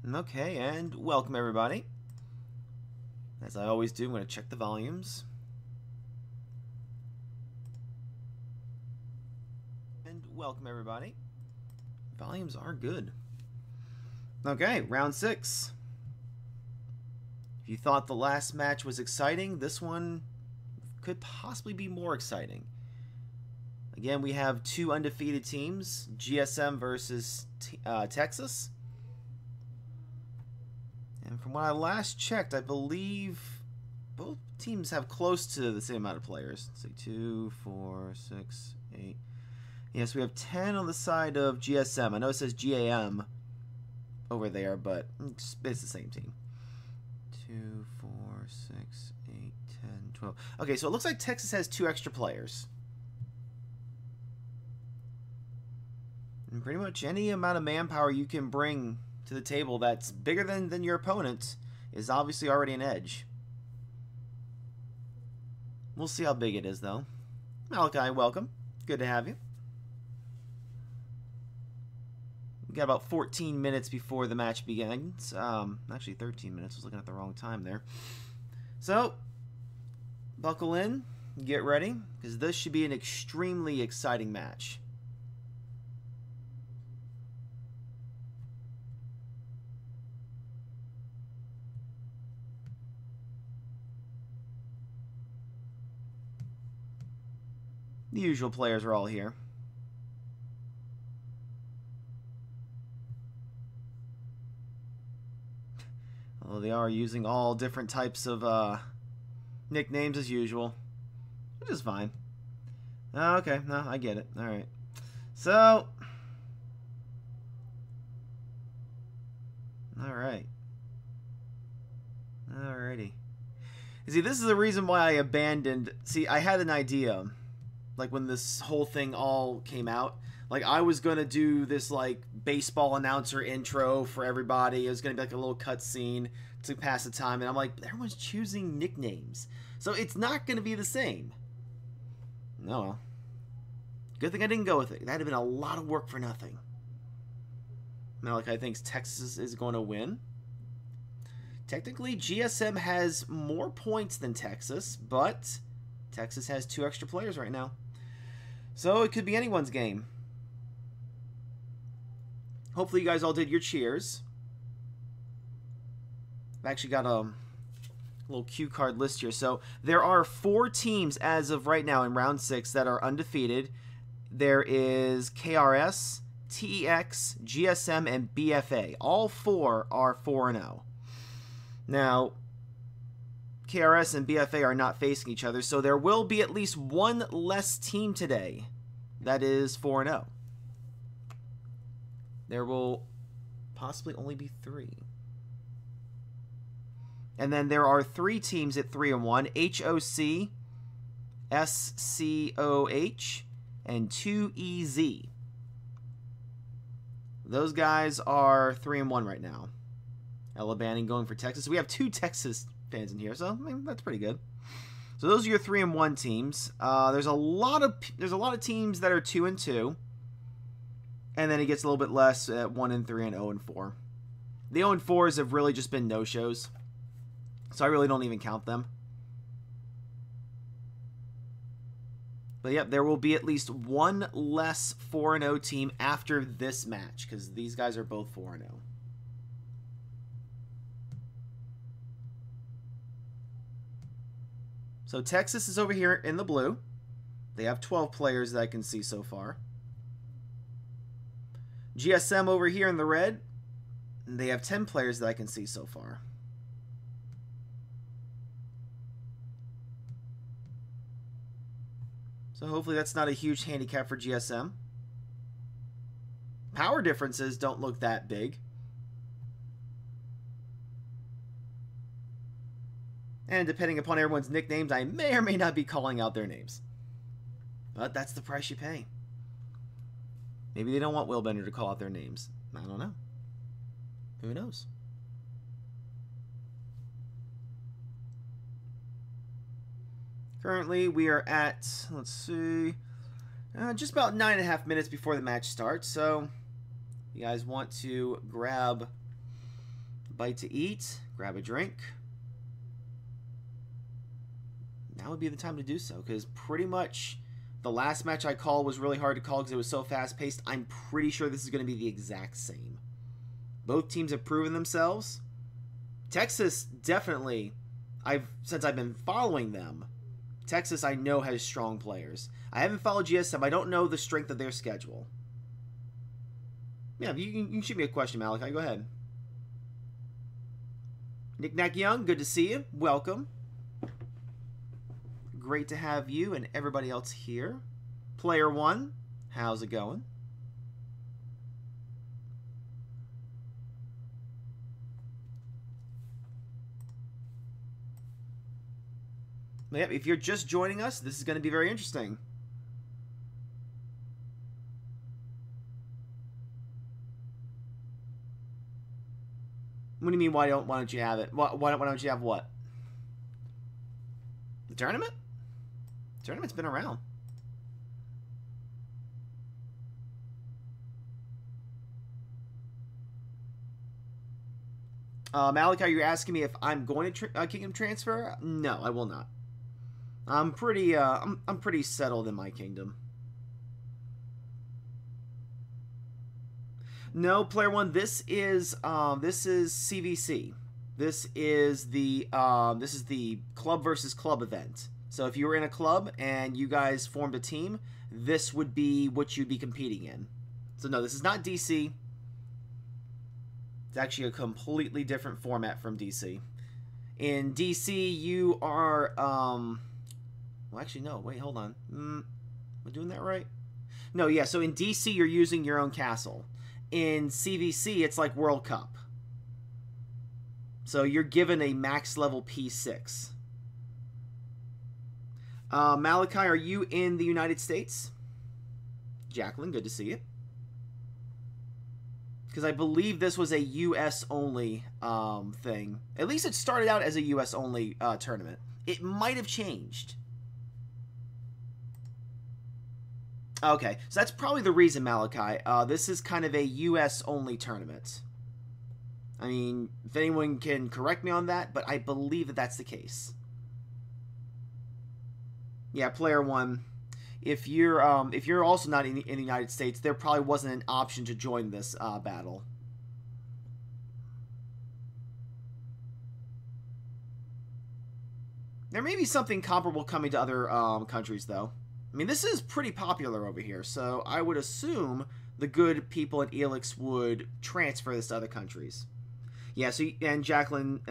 Okay, and welcome everybody. As I always do, I'm going to check the volumes. And welcome everybody. Volumes are good. Okay, round 6. If you thought the last match was exciting, this one could possibly be more exciting. Again, we have two undefeated teams, GSM versus Texas. And from what I last checked, I believe both teams have close to the same amount of players. Let's see, 2, 4, 6, 8. Yes, we have 10 on the side of GSM. I know it says GAM over there, but it's the same team. 2, 4, 6, 8, 10, 12. Okay, so it looks like Texas has 2 extra players. And pretty much any amount of manpower you can bring to the table that's bigger than your opponent is obviously already an edge. We'll see how big it is, though. Malachi, welcome. Good to have you. We got about 14 minutes before the match begins. Actually, 13 minutes. I was looking at the wrong time there. So, buckle in, get ready, because this should be an extremely exciting match. The usual players are all here. Although they are using all different types of nicknames as usual, which is fine. Okay, no, I get it. Alright. So, alright. Alrighty. See, this is the reason why I abandoned... See, I had an idea... Like, when this whole thing all came out, like, I was going to do this, like, baseball announcer intro for everybody. It was going to be, like, a little cutscene to pass the time. And I'm like, everyone's choosing nicknames. So it's not going to be the same. No, well. Good thing I didn't go with it. That'd have been a lot of work for nothing. Malachi thinks Texas is going to win. Technically, GSM has more points than Texas, but Texas has 2 extra players right now. So it could be anyone's game. Hopefully you guys all did your cheers. I've actually got a little cue card list here. So there are 4 teams as of right now in round 6 that are undefeated. There is KRS, TEX, GSM, and BFA. All 4 are 4-0. Now, KRS and BFA are not facing each other, so there will be at least one less team today that is 4-0. There will possibly only be 3. And then there are 3 teams at 3-1, HOC, SCOH, and 2EZ. Those guys are 3-1 right now. Ella Banning going for Texas. We have 2 Texas fans in here, so I mean, that's pretty good. So those are your 3-1 teams. There's a lot of teams that are 2-2, and then it gets a little bit less at 1-3 and 0-4. The 0-4s have really just been no-shows, so I really don't even count them. But yep, there will be at least one less 4-0 team after this match, because these guys are both 4-0. So Texas is over here in the blue. They have 12 players that I can see so far. GSM over here in the red. They have 10 players that I can see so far. So hopefully that's not a huge handicap for GSM. Power differences don't look that big. And depending upon everyone's nicknames, I may or may not be calling out their names. But that's the price you pay. Maybe they don't want Will Bender to call out their names. I don't know. Who knows? Currently, we are at, let's see, just about 9.5 minutes before the match starts. So, if you guys want to grab bite to eat, grab a drink. Now would be the time to do so, because pretty much the last match I called was really hard to call because it was so fast-paced. I'm pretty sure this is going to be the exact same. Both teams have proven themselves. Texas definitely, since I've been following them, Texas I know has strong players. I haven't followed GSM. I don't know the strength of their schedule. Yeah, you can shoot me a question, Malachi. Go ahead. Nick Nack Young, good to see you. Welcome. Great to have you and everybody else here. Player 1, how's it going? Yep, if you're just joining us, this is going to be very interesting. What do you mean, why don't you have it? Why don't you have what? The tournament? The tournament's been around. Malachi, you're asking me if I'm going to Kingdom transfer? No, I will not. I'm pretty settled in my kingdom. No, player 1. This is CVC. This is the club versus club event. So if you were in a club and you guys formed a team, this would be what you'd be competing in. So no, this is not DC. It's actually a completely different format from DC. In DC, you are well, actually no. Wait, hold on. Am I doing that right? No, yeah. So in DC, you're using your own castle. In CVC, it's like World Cup. So you're given a max level P6. Malachi, are you in the United States? Jacqueline, good to see you. Because I believe this was a US only thing. At least it started out as a US only tournament. It might have changed. Okay, so that's probably the reason, Malachi. This is kind of a US-only tournament. I mean, if anyone can correct me on that, but I believe that that's the case. Yeah, player 1. If you're also not in the United States, there probably wasn't an option to join this battle. There may be something comparable coming to other countries, though. I mean, this is pretty popular over here, so I would assume the good people at Elix would transfer this to other countries. Yeah, so, and Jacqueline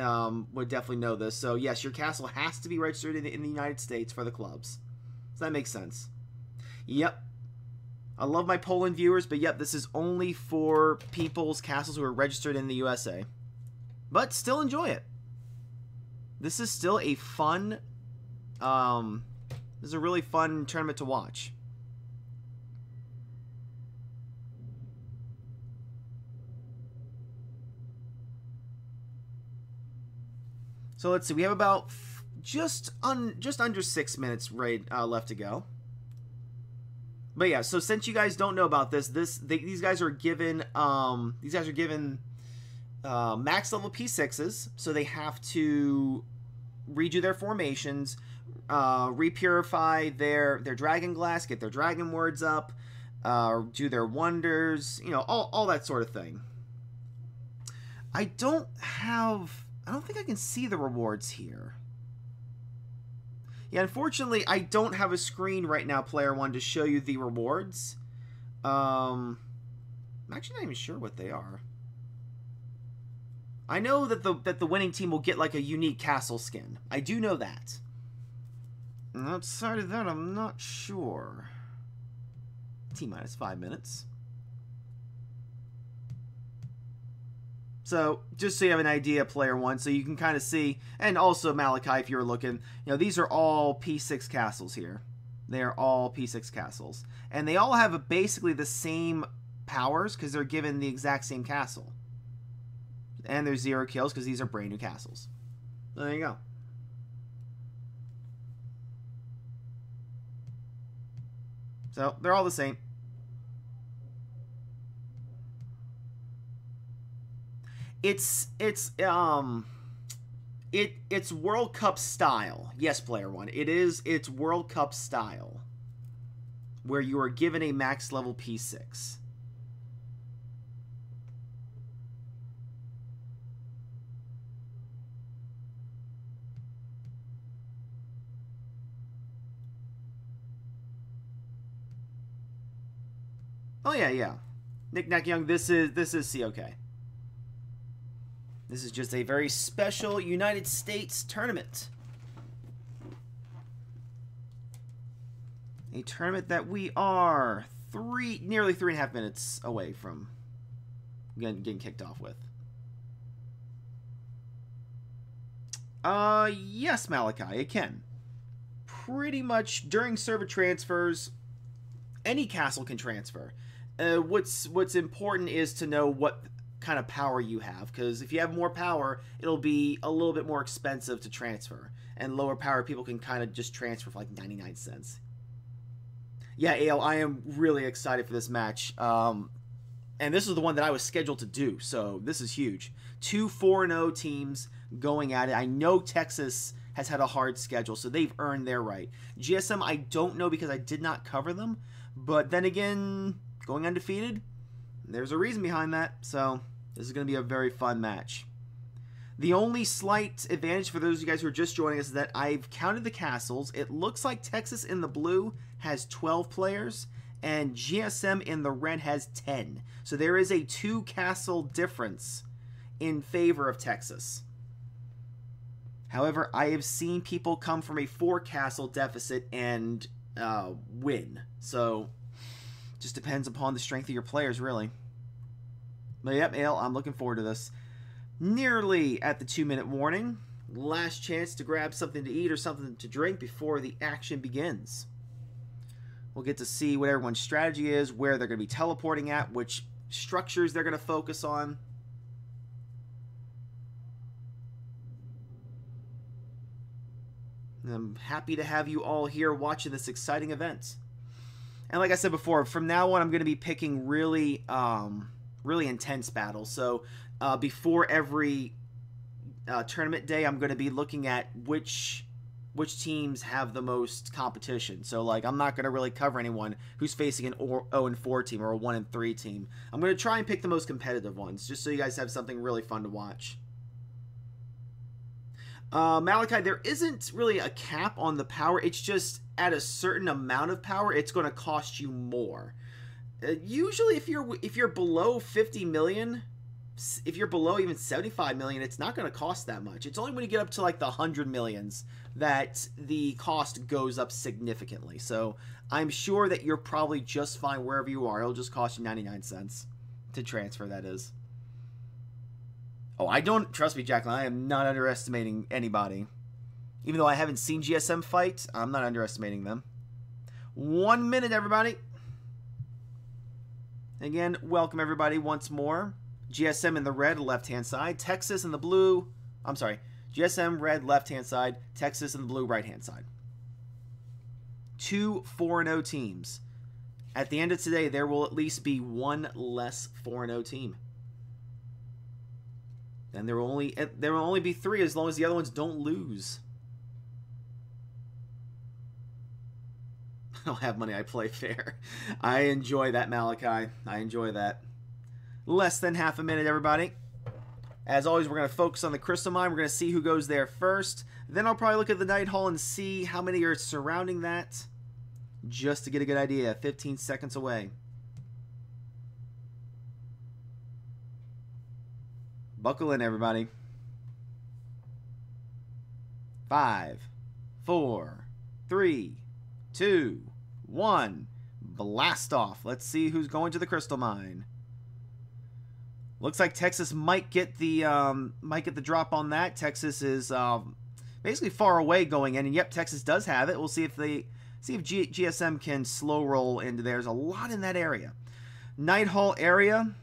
would definitely know this. So, yes, your castle has to be registered in the United States for the clubs. So that makes sense. Yep. I love my Poland viewers, but yep, this is only for people's castles who are registered in the USA. But still enjoy it. This is still a fun... this is a really fun tournament to watch. So let's see. We have about just under 6 minutes left to go. But yeah, so since you guys don't know about this, these guys are given max level P6s, so they have to redo their formations, repurify their dragon glass, get their dragon words up, do their wonders, you know, all that sort of thing. I don't think I can see the rewards here. Yeah, unfortunately, I don't have a screen right now, player 1, to show you the rewards. I'm actually not even sure what they are. I know that the winning team will get like a unique castle skin. I do know that. And outside of that, I'm not sure. T-minus 5 minutes. So, just so you have an idea, player 1, so you can kind of see, and also Malachi, if you're looking, you know, these are all P6 castles here. They are all P6 castles. And they all have basically the same powers, because they're given the exact same castle. And there's 0 kills, because these are brand new castles. So there you go. So, they're all the same. It's World Cup style. Yes, player one. It's World Cup style, where you are given a max level P6. Oh yeah, yeah. Nick Nack Young, this is COK. This is just a very special United States tournament. A tournament that we are nearly 3.5 minutes away from getting kicked off with. Yes, Malachi, it can. Pretty much during server transfers, any castle can transfer. What's important is to know what kind of power you have, because if you have more power, it'll be a little bit more expensive to transfer, and lower power people can kind of just transfer for like 99 cents. Yeah, Ale, I am really excited for this match, and this is the one that I was scheduled to do, so this is huge. 2 4-0 teams going at it. I know Texas has had a hard schedule, so they've earned their right. GSM, I don't know because I did not cover them, but then again, going undefeated, there's a reason behind that, so this is going to be a very fun match. The only slight advantage for those of you guys who are just joining us is that I've counted the castles. It looks like Texas in the blue has 12 players, and GSM in the red has 10. So there is a 2 castle difference in favor of Texas. However, I have seen people come from a 4 castle deficit and win. So just depends upon the strength of your players, really. But yep, Ale, I'm looking forward to this. Nearly at the 2-minute warning. Last chance to grab something to eat or something to drink before the action begins. We'll get to see what everyone's strategy is, where they're going to be teleporting at, which structures they're going to focus on. I'm happy to have you all here watching this exciting event. And like I said before, from now on, I'm going to be picking really intense battles. So before every tournament day, I'm going to be looking at which teams have the most competition. So like, I'm not going to really cover anyone who's facing an 0-4 team or a 1-3 team. I'm going to try and pick the most competitive ones, just so you guys have something really fun to watch. Malachi, there isn't really a cap on the power. It's just at a certain amount of power, it's going to cost you more. Usually, if you're below 50 million, if you're below even 75 million, it's not going to cost that much. It's only when you get up to like the 100 millions that the cost goes up significantly. So I'm sure that you're probably just fine wherever you are. It'll just cost you 99 cents to transfer, that is. Oh, I don't, trust me, Jacqueline, I am not underestimating anybody. Even though I haven't seen GSM fight, I'm not underestimating them. 1 minute, everybody. Again, welcome everybody once more. GSM in the red, left-hand side. Texas in the blue. I'm sorry. GSM red, left-hand side. Texas in the blue, right-hand side. 2 4-0 teams. At the end of today, there will at least be 1 less 4-0 team. And there will only be 3 as long as the other ones don't lose. I don't have money, I play fair. I enjoy that, Malachi. I enjoy that. Less than half a minute, everybody. As always, we're going to focus on the Crystal Mine. We're going to see who goes there first. Then I'll probably look at the Night Hall and see how many are surrounding that. Just to get a good idea. 15 seconds away. Buckle in, everybody. 5, 4, 3, 2, 1. Blast off. Let's see who's going to the Crystal Mine. Looks like Texas might get the drop on that. Texas is basically far away going in, and yep, Texas does have it. We'll see if GSM can slow roll into there. There's a lot in that area. Night Hall area.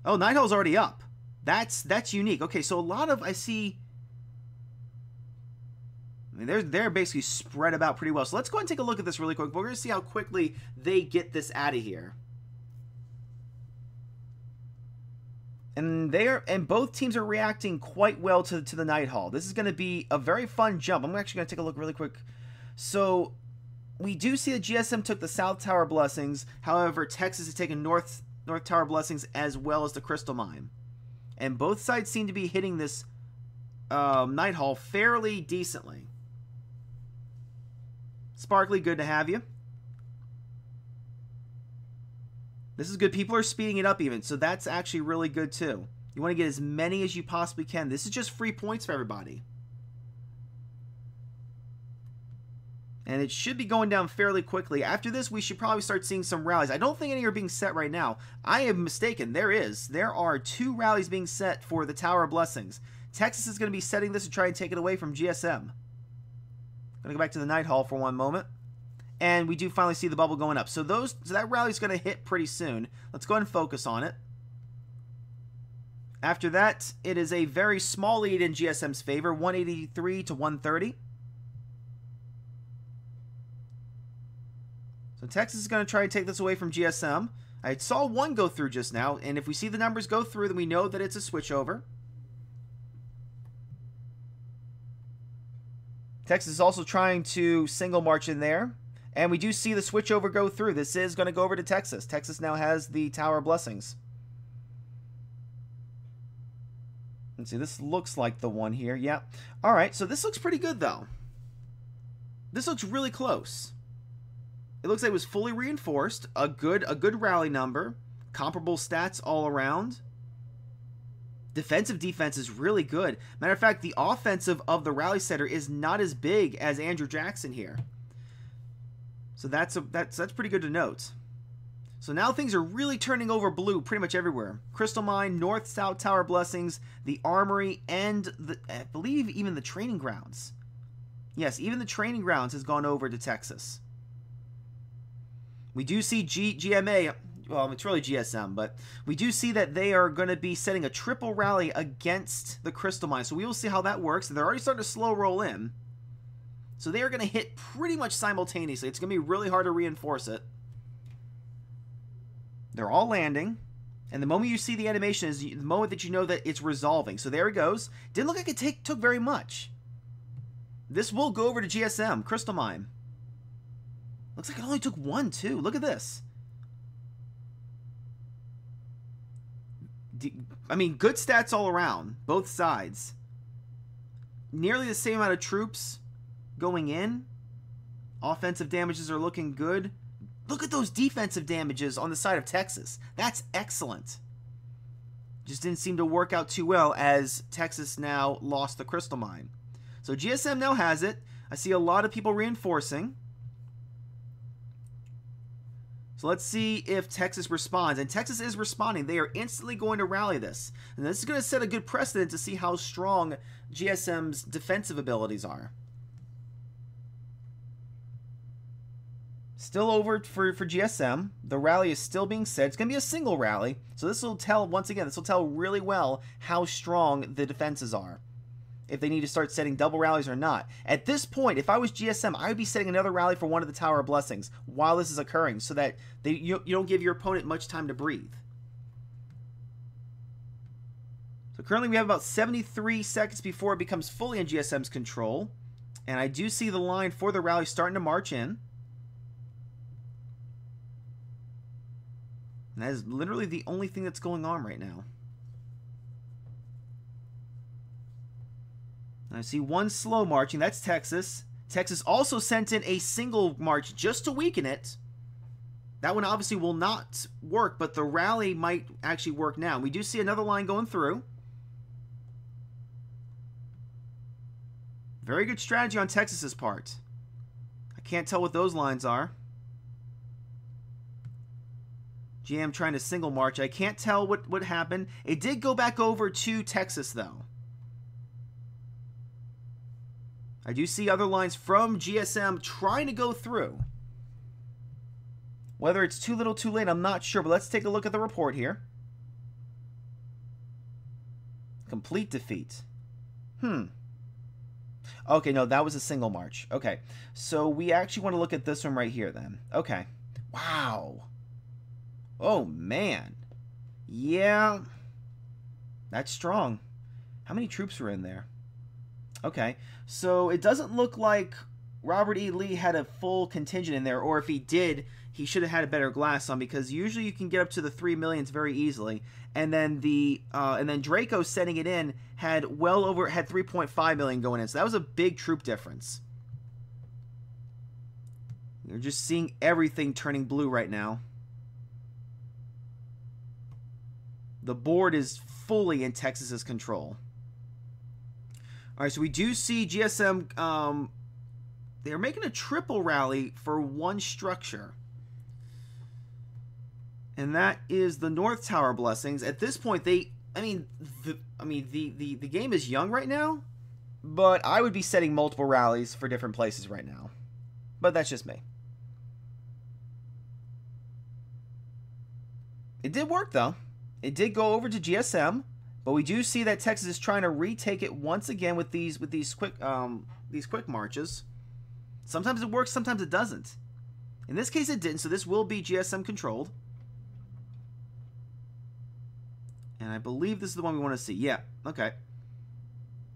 Oh, Night Hall's already up. That's unique. Okay, so a lot of, I mean, they're basically spread about pretty well. So let's go ahead and take a look at this really quick. We're going to see how quickly they get this out of here. And both teams are reacting quite well to the Night Hall. This is going to be a very fun jump. I'm actually going to take a look really quick. So we do see that GSM took the South Tower Blessings. However, Texas has taken North Tower Blessings as well as the Crystal Mine. And both sides seem to be hitting this Night Hall fairly decently. Sparkly, good to have you. This is good. People are speeding it up even, so that's actually really good too. You want to get as many as you possibly can. This is just free points for everybody. And it should be going down fairly quickly. After this, we should probably start seeing some rallies. I don't think any are being set right now. I am mistaken. There is. There are 2 rallies being set for the Tower of Blessings. Texas is going to be setting this to try and take it away from GSM. Going to go back to the Night Hall for one moment. And we do finally see the bubble going up. So that rally is going to hit pretty soon. Let's go ahead and focus on it. After that, it is a very small lead in GSM's favor, 183 to 130. So Texas is going to try and take this away from GSM. I saw one go through just now, and if we see the numbers go through, then we know that it's a switchover. Texas is also trying to single march in there. And we do see the switchover go through. This is going to go over to Texas. Texas now has the Tower of Blessings. Let's see, this looks like the one here. Yeah. All right, so this looks pretty good, though. This looks really close. It looks like it was fully reinforced. A good rally number. Comparable stats all around. Defensive defense is really good. Matter of fact, the offensive of the rally setter is not as big as Andrew Jackson here. So that's pretty good to note. So now things are really turning over blue pretty much everywhere. Crystal Mine, North, South Tower Blessings, the Armory, and I believe even the training grounds. Yes, even the training grounds has gone over to Texas. We do see GMA, well, it's really GSM, but we do see that they are going to be setting a triple rally against the Crystal Mine. So we will see how that works. They're already starting to slow roll in. So they are going to hit pretty much simultaneously. It's going to be really hard to reinforce it. They're all landing. And the moment you see the animation is the moment that you know that it's resolving. So there it goes. Didn't look like it took very much. This will go over to GSM, Crystal Mine. Looks like it only took 1, too. Look at this. I mean, good stats all around. Both sides. Nearly the same amount of troops going in. Offensive damages are looking good. Look at those defensive damages on the side of Texas. That's excellent. Just didn't seem to work out too well as Texas now lost the Crystal Mine. So GSM now has it. I see a lot of people reinforcing. So let's see if Texas responds. And Texas is responding. They are instantly going to rally this. And this is going to set a good precedent to see how strong GSM's defensive abilities are. Still over for GSM. The rally is still being set. It's going to be a single rally. So this will tell, once again, this will tell really well how strong the defenses are. If they need to start setting double rallies or not. At this point, if I was GSM, I would be setting another rally for one of the Tower of Blessings while this is occurring so that you don't give your opponent much time to breathe. So currently we have about 73 seconds before it becomes fully in GSM's control. And I do see the line for the rally starting to march in. And that is literally the only thing that's going on right now. And I see one slow marching. That's Texas. Texas also sent in a single march just to weaken it. That one obviously will not work, but the rally might actually work now. We do see another line going through. Very good strategy on Texas's part. I can't tell what those lines are. GM trying to single march. I can't tell what happened. It did go back over to Texas, though. I do see other lines from GSM trying to go through. Whether it's too little, too late, I'm not sure. But let's take a look at the report here. Complete defeat. Okay, no, that was a single march. Okay, so we actually want to look at this one right here then. Okay. Wow. Oh, man. Yeah. That's strong. How many troops were in there? Okay, so it doesn't look like Robert E. Lee had a full contingent in there, or if he did, he should have had a better glass on, because usually you can get up to the 3 millions very easily. And then Draco sending it in had 3.5 million going in, so that was a big troop difference. You're just seeing everything turning blue right now. The board is fully in Texas's control. All right, so we do see GSM. They're making a triple rally for one structure, and that is the North Tower Blessings. At this point, the game is young right now, but I would be setting multiple rallies for different places right now. But that's just me. It did work though. It did go over to GSM, but we do see that Texas is trying to retake it once again with these quick marches. Sometimes it works, sometimes it doesn't. In this case, it didn't, so this will be GSM controlled. And I believe this is the one we want to see. Yeah, okay.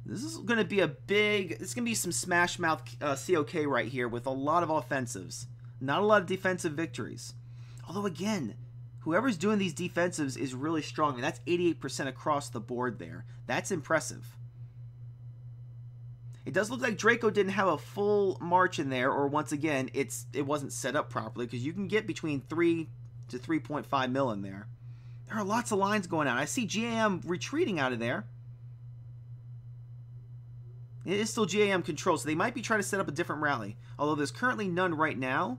This is going to be it's going to be some smash mouth COK right here with a lot of offensives. Not a lot of defensive victories. Although, again, whoever's doing these defensives is really strong. I mean, that's 88% across the board there. That's impressive. It does look like Draco didn't have a full march in there, or once again, it wasn't set up properly, because you can get between 3 to 3.5 mil in there. There are lots of lines going on. I see GAM retreating out of there. It is still GAM control, so they might be trying to set up a different rally. Although there's currently none right now.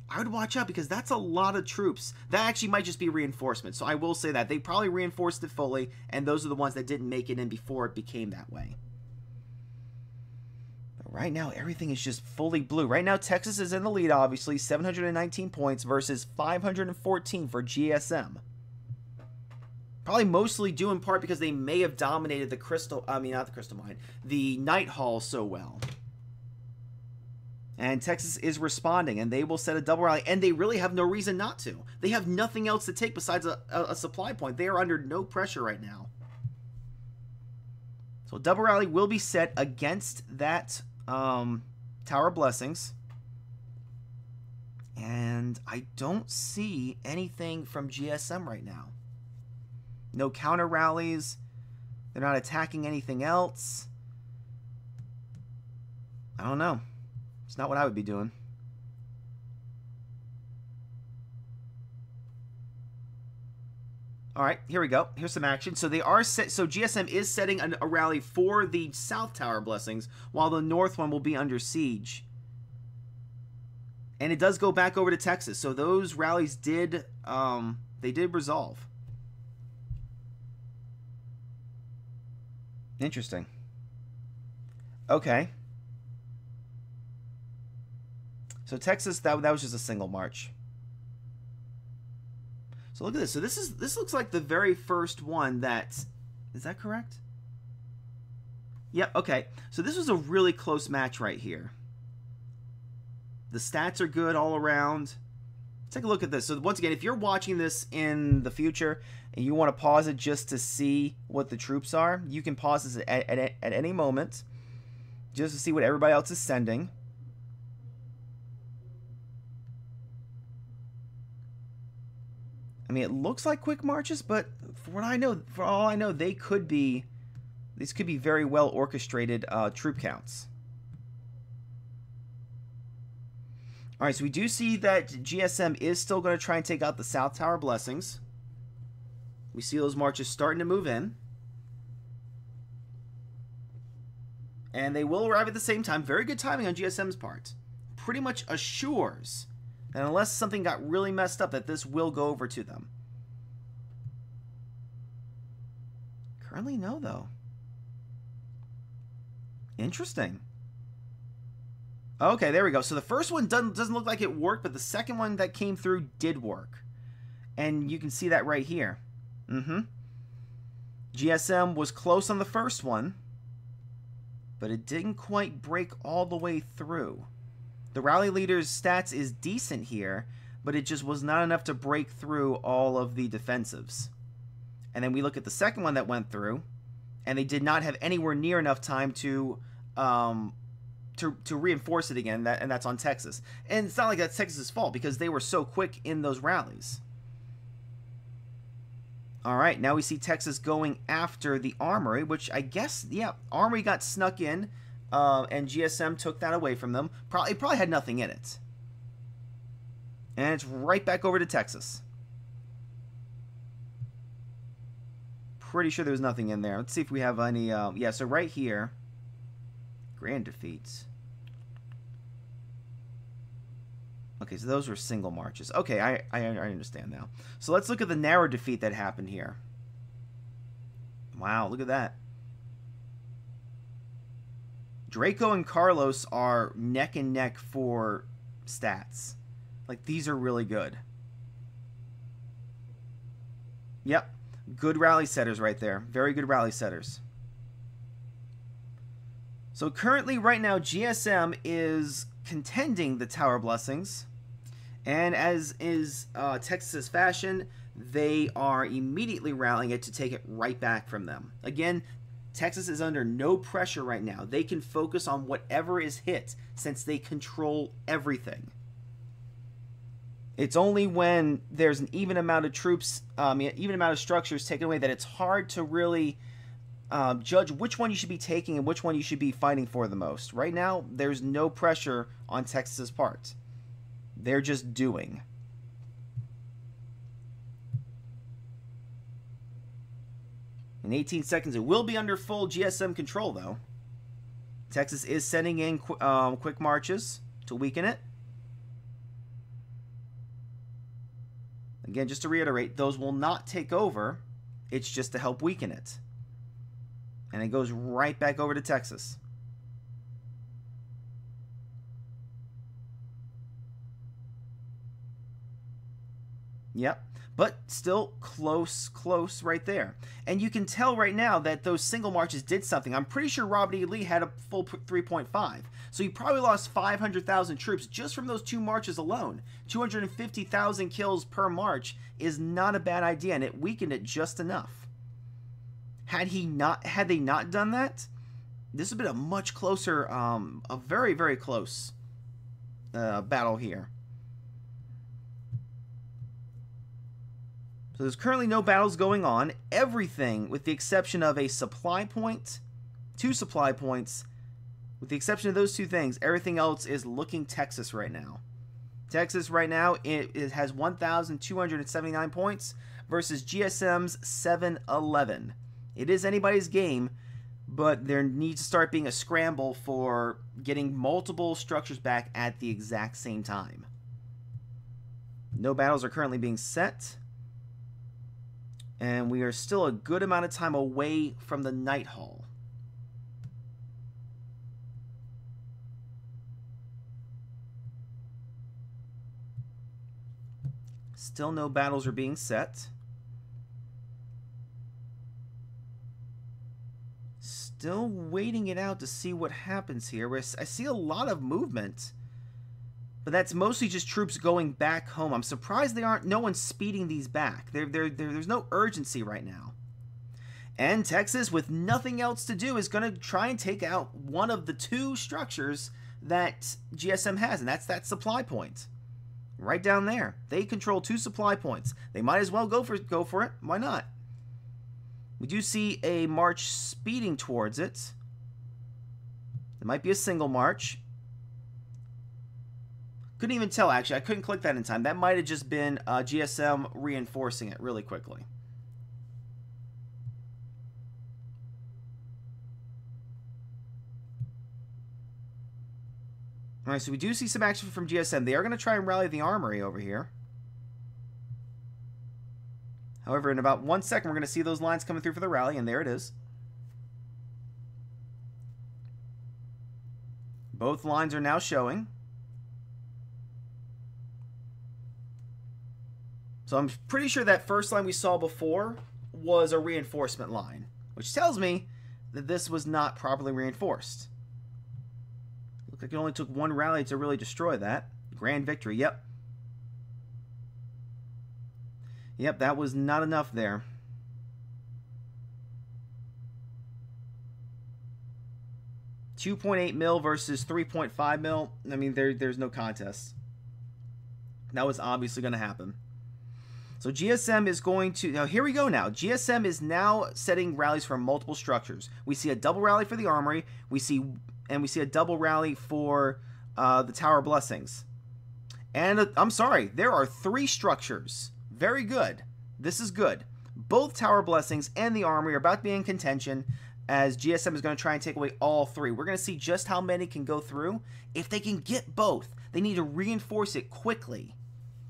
I would watch out, because that's a lot of troops. That actually might just be reinforcement, so I will say that. They probably reinforced it fully, and those are the ones that didn't make it in before it became that way. Right now, everything is just fully blue. Right now, Texas is in the lead, obviously. 719 points versus 514 for GSM. Probably mostly due in part because they may have dominated the the Night Hall so well. And Texas is responding, and they will set a double rally. And they really have no reason not to. They have nothing else to take besides a supply point. They are under no pressure right now. So a double rally will be set against that Tower Blessings. And I don't see anything from GSM right now. No counter rallies. They're not attacking anything else. I don't know. It's not what I would be doing. All right, here we go. Here's some action. So they are set. So GSM is setting a rally for the South Tower Blessings, while the North one will be under siege. And it does go back over to Texas. So those rallies did resolve. Interesting. Okay. So Texas, that was just a single march. So look at this. So this looks like the very first one that... Is that correct? Yep, okay. So this was a really close match right here. The stats are good all around. Take a look at this. So once again, if you're watching this in the future and you want to pause it just to see what the troops are, you can pause this at any moment just to see what everybody else is sending. I mean, it looks like quick marches, but for all I know, these could be very well orchestrated troop counts. All right, so we do see that GSM is still going to try and take out the South Tower Blessings. We see those marches starting to move in. And they will arrive at the same time. Very good timing on GSM's part. Pretty much assures that unless something got really messed up, that this will go over to them. Currently, no, though. Interesting. Okay, there we go. So the first one doesn't look like it worked, but the second one that came through did work. And you can see that right here. GSM was close on the first one, but it didn't quite break all the way through. The rally leader's stats is decent here, but it just was not enough to break through all of the defensives. And then we look at the second one that went through, and they did not have anywhere near enough time to reinforce it again, and that's on Texas. And it's not like that's Texas's fault, because they were so quick in those rallies. All right, now we see Texas going after the Armory, which I guess, yeah, Armory got snuck in, and GSM took that away from them. It probably had nothing in it. And it's right back over to Texas. Pretty sure there was nothing in there. Let's see if we have any, yeah, so right here, grand defeats. Okay, so those were single marches. Okay, I understand now. So let's look at the narrow defeat that happened here. Wow, look at that. Draco and Carlos are neck and neck for stats. Like, these are really good. Yep, good rally setters right there. Very good rally setters. So currently, right now, GSM is contending the Tower Blessings, and as is Texas's fashion, they are immediately rallying it to take it right back from them. Again, Texas is under no pressure right now. They can focus on whatever is hit, since they control everything. It's only when there's an even amount of troops, even amount of structures taken away, that it's hard to really judge which one you should be taking and which one you should be fighting for the most. Right now, there's no pressure on Texas's part. They're just doing. In 18 seconds, it will be under full GSM control, though. Texas is sending in quick marches to weaken it. Again, just to reiterate, those will not take over. It's just to help weaken it. And it goes right back over to Texas. Yep. But still close right there. And you can tell right now that those single marches did something. I'm pretty sure Robert E. Lee had a full 3.5. So he probably lost 500,000 troops just from those two marches alone. 250,000 kills per march is not a bad idea, and it weakened it just enough. Had they not done that, this would have been a much closer, a very, very close battle here. So there's currently no battles going on. Everything, with the exception of a supply point, 2 supply points, with the exception of those 2 things, everything else is looking Texas right now. Texas right now, it has 1,279 points versus GSM's 711. It is anybody's game, but there needs to start being a scramble for getting multiple structures back at the exact same time. No battles are currently being set. And we are still a good amount of time away from the Night Hall. Still no battles are being set. Still waiting it out to see what happens here. I see a lot of movement, but that's mostly just troops going back home. I'm surprised no one's speeding these back. There's no urgency right now. And Texas, with nothing else to do, is going to try and take out one of the 2 structures that GSM has, and that's that supply point. Right down there. They control 2 supply points. They might as well go for it. Why not? We do see a march speeding towards it. It might be a single march. Couldn't even tell, actually. I couldn't click that in time. That might have just been GSM reinforcing it really quickly. Alright, so we do see some action from GSM. They are going to try and rally the Armory over here. However, in about 1 second, we're going to see those lines coming through for the rally, and there it is. Both lines are now showing. So I'm pretty sure that first line we saw before was a reinforcement line, which tells me that this was not properly reinforced. Looks like it only took 1 rally to really destroy that. Grand victory, yep. Yep, that was not enough there. 2.8 mil versus 3.5 mil. I mean, there's no contest. That was obviously going to happen. So GSM is going to... Now, here we go now. GSM is now setting rallies for multiple structures. We see a double rally for the Armory. We see a double rally for the Tower of Blessings. And I'm sorry, there are 3 structures. Very good. This is good. Both Tower of Blessings and the Armory are about to be in contention, as GSM is going to try and take away all 3. We're going to see just how many can go through. If they can get both, they need to reinforce it quickly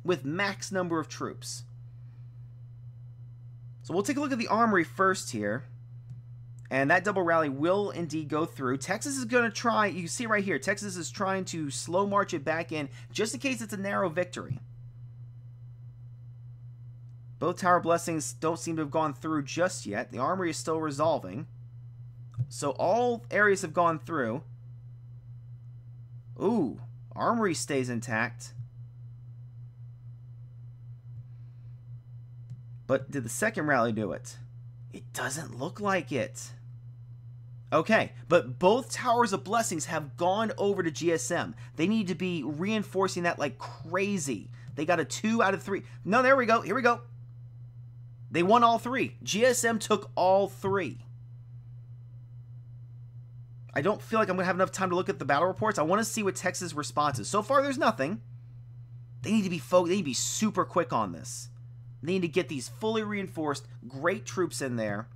with max number of troops. So we'll take a look at the Armory first here. And that double rally will indeed go through. Texas is going to try, you can see right here, Texas is trying to slow march it back in, just in case it's a narrow victory. Both Tower Blessings don't seem to have gone through just yet. The Armory is still resolving. So all areas have gone through. Ooh, Armory stays intact. But did the second rally do it? It doesn't look like it. Okay, but both Towers of Blessings have gone over to GSM. They need to be reinforcing that like crazy. They got a 2 out of 3. No, there we go. Here we go. They won all 3. GSM took all 3. I don't feel like I'm going to have enough time to look at the battle reports. I want to see what Texas' response is. So far, there's nothing. They need to be they need to be super quick on this. They need to get these fully reinforced, great troops in there.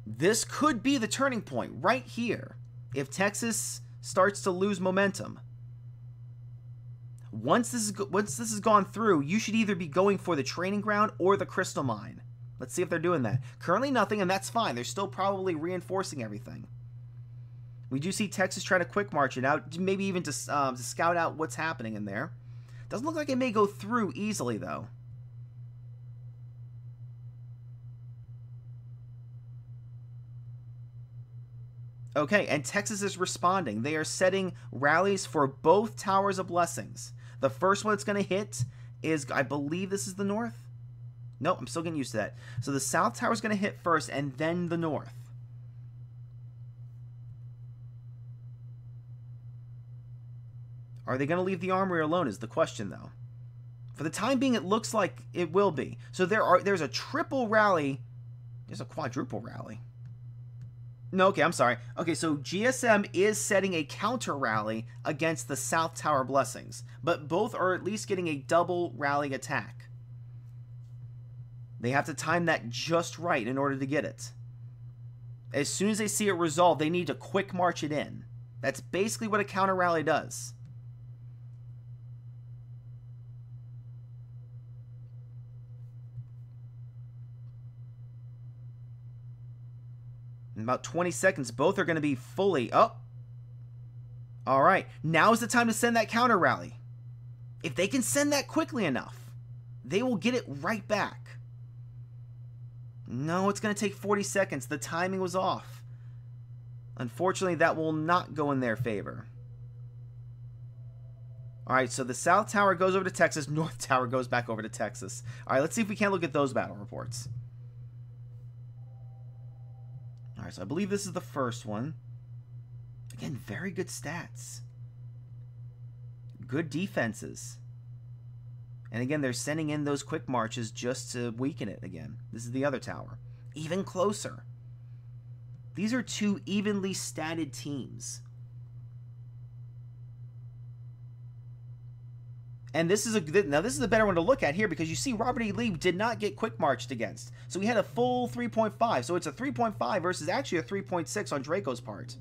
This could be the turning point right here if Texas starts to lose momentum. Once this has gone through, you should either be going for the training ground or the crystal mine. Let's see if they're doing that. Currently nothing, and that's fine. They're still probably reinforcing everything. We do see Texas trying to quick march it out, maybe even to scout out what's happening in there. Doesn't look like it may go through easily, though. Okay, and Texas is responding. They are setting rallies for both Towers of Blessings. The first one that's going to hit is, I believe this is the north? Nope, I'm still getting used to that. So the south tower is going to hit first, and then the north. Are they going to leave the Armory alone is the question, though. For the time being, it looks like it will be. So there's a triple rally. There's a quadruple rally. No, okay, I'm sorry. Okay, so GSM is setting a counter rally against the South Tower Blessings, but both are at least getting a double rally attack. They have to time that just right in order to get it. As soon as they see it resolved, they need to quick march it in. That's basically what a counter rally does. In about 20 seconds, both are going to be fully up. All right, now is the time to send that counter rally. If they can send that quickly enough, they will get it right back. No, it's going to take 40 seconds. The timing was off. Unfortunately, that will not go in their favor. All right, so the South Tower goes over to Texas. North Tower goes back over to Texas. All right, let's see if we can't look at those battle reports. All right, so I believe this is the first one. Again, very good stats. Good defenses. And again, they're sending in those quick marches just to weaken it again. This is the other tower. Even closer. These are two evenly statted teams. And this is a better one to look at here because you see Robert E. Lee did not get quick marched against. So he had a full 3.5. So it's a 3.5 versus actually a 3.6 on Draco's part.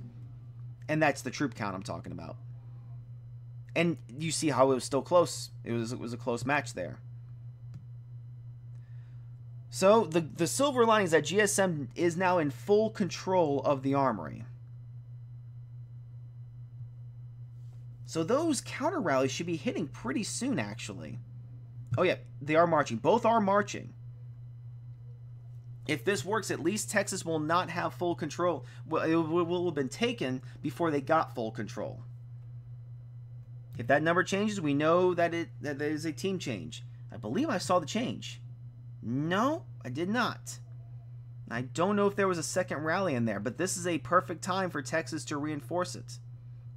And that's the troop count I'm talking about. And you see how it was still close. It was a close match there. So the silver lining is that GSM is now in full control of the Armory. So those counter rallies should be hitting pretty soon, actually. Oh yeah, they are marching. Both are marching. If this works, at least Texas will not have full control. Well, it will have been taken before they got full control. If that number changes, we know that that is a team change. I believe I saw the change. No, I did not. I don't know if there was a second rally in there, but this is a perfect time for Texas to reinforce it.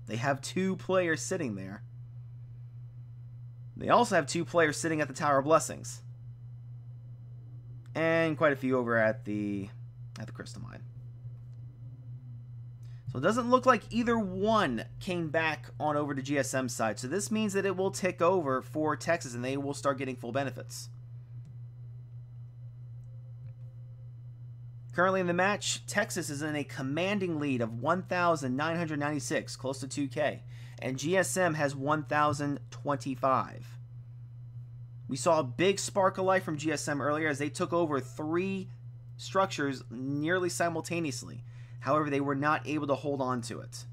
They have 2 players sitting there. They also have 2 players sitting at the Tower of Blessings. And quite a few over at the Crystal Mine. So it doesn't look like either one came back on over to GSM's side. So this means that it will tick over for Texas and they will start getting full benefits. Currently in the match, Texas is in a commanding lead of 1,996, close to 2K. And GSM has 1,025. We saw a big spark of life from GSM earlier as they took over 3 structures nearly simultaneously. However, they were not able to hold on to it.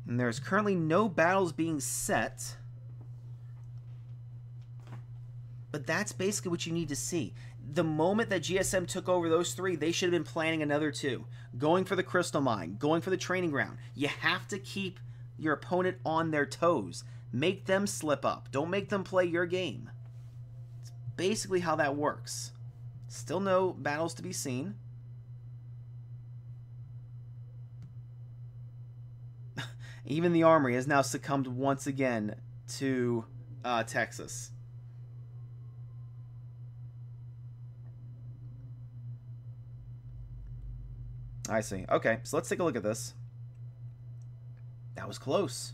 And there's currently no battles being set. But that's basically what you need to see. The moment that GSM took over those 3, they should have been planning another 2. Going for the Crystal Mine, going for the training ground. You have to keep your opponent on their toes. Make them slip up. Don't make them play your game. It's basically how that works. Still no battles to be seen. Even the Armory has now succumbed once again to Texas. I see. Okay, so let's take a look at this. That was close.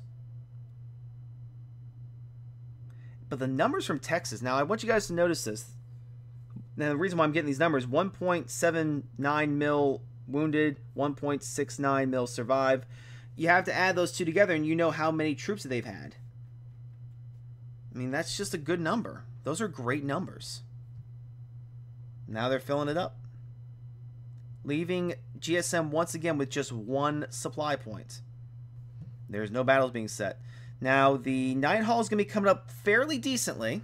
But the numbers from Texas, now I want you guys to notice this. Now the reason why I'm getting these numbers, 1.79 mil wounded, 1.69 mil survive. You have to add those 2 together and you know how many troops that they've had. I mean, that's just a good number. Those are great numbers. Now they're filling it up. Leaving GSM once again with just 1 supply point. There's no battles being set. Now, the Night Hall is going to be coming up fairly decently.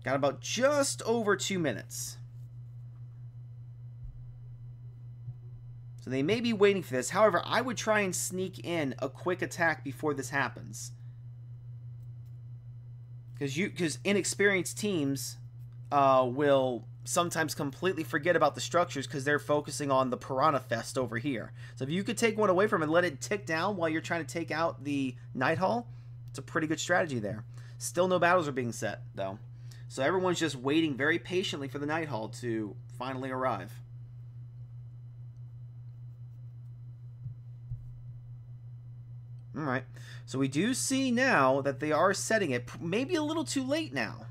Got about just over 2 minutes. So they may be waiting for this. However, I would try and sneak in a quick attack before this happens. Because inexperienced teams will sometimes completely forget about the structures because they're focusing on the Piranha Fest over here. So if you could take one away from it and let it tick down while you're trying to take out the Night Hall, it's a pretty good strategy there. Still no battles are being set, though. So everyone's just waiting very patiently for the Night Hall to finally arrive. Alright, so we do see now that they are setting it maybe a little too late now.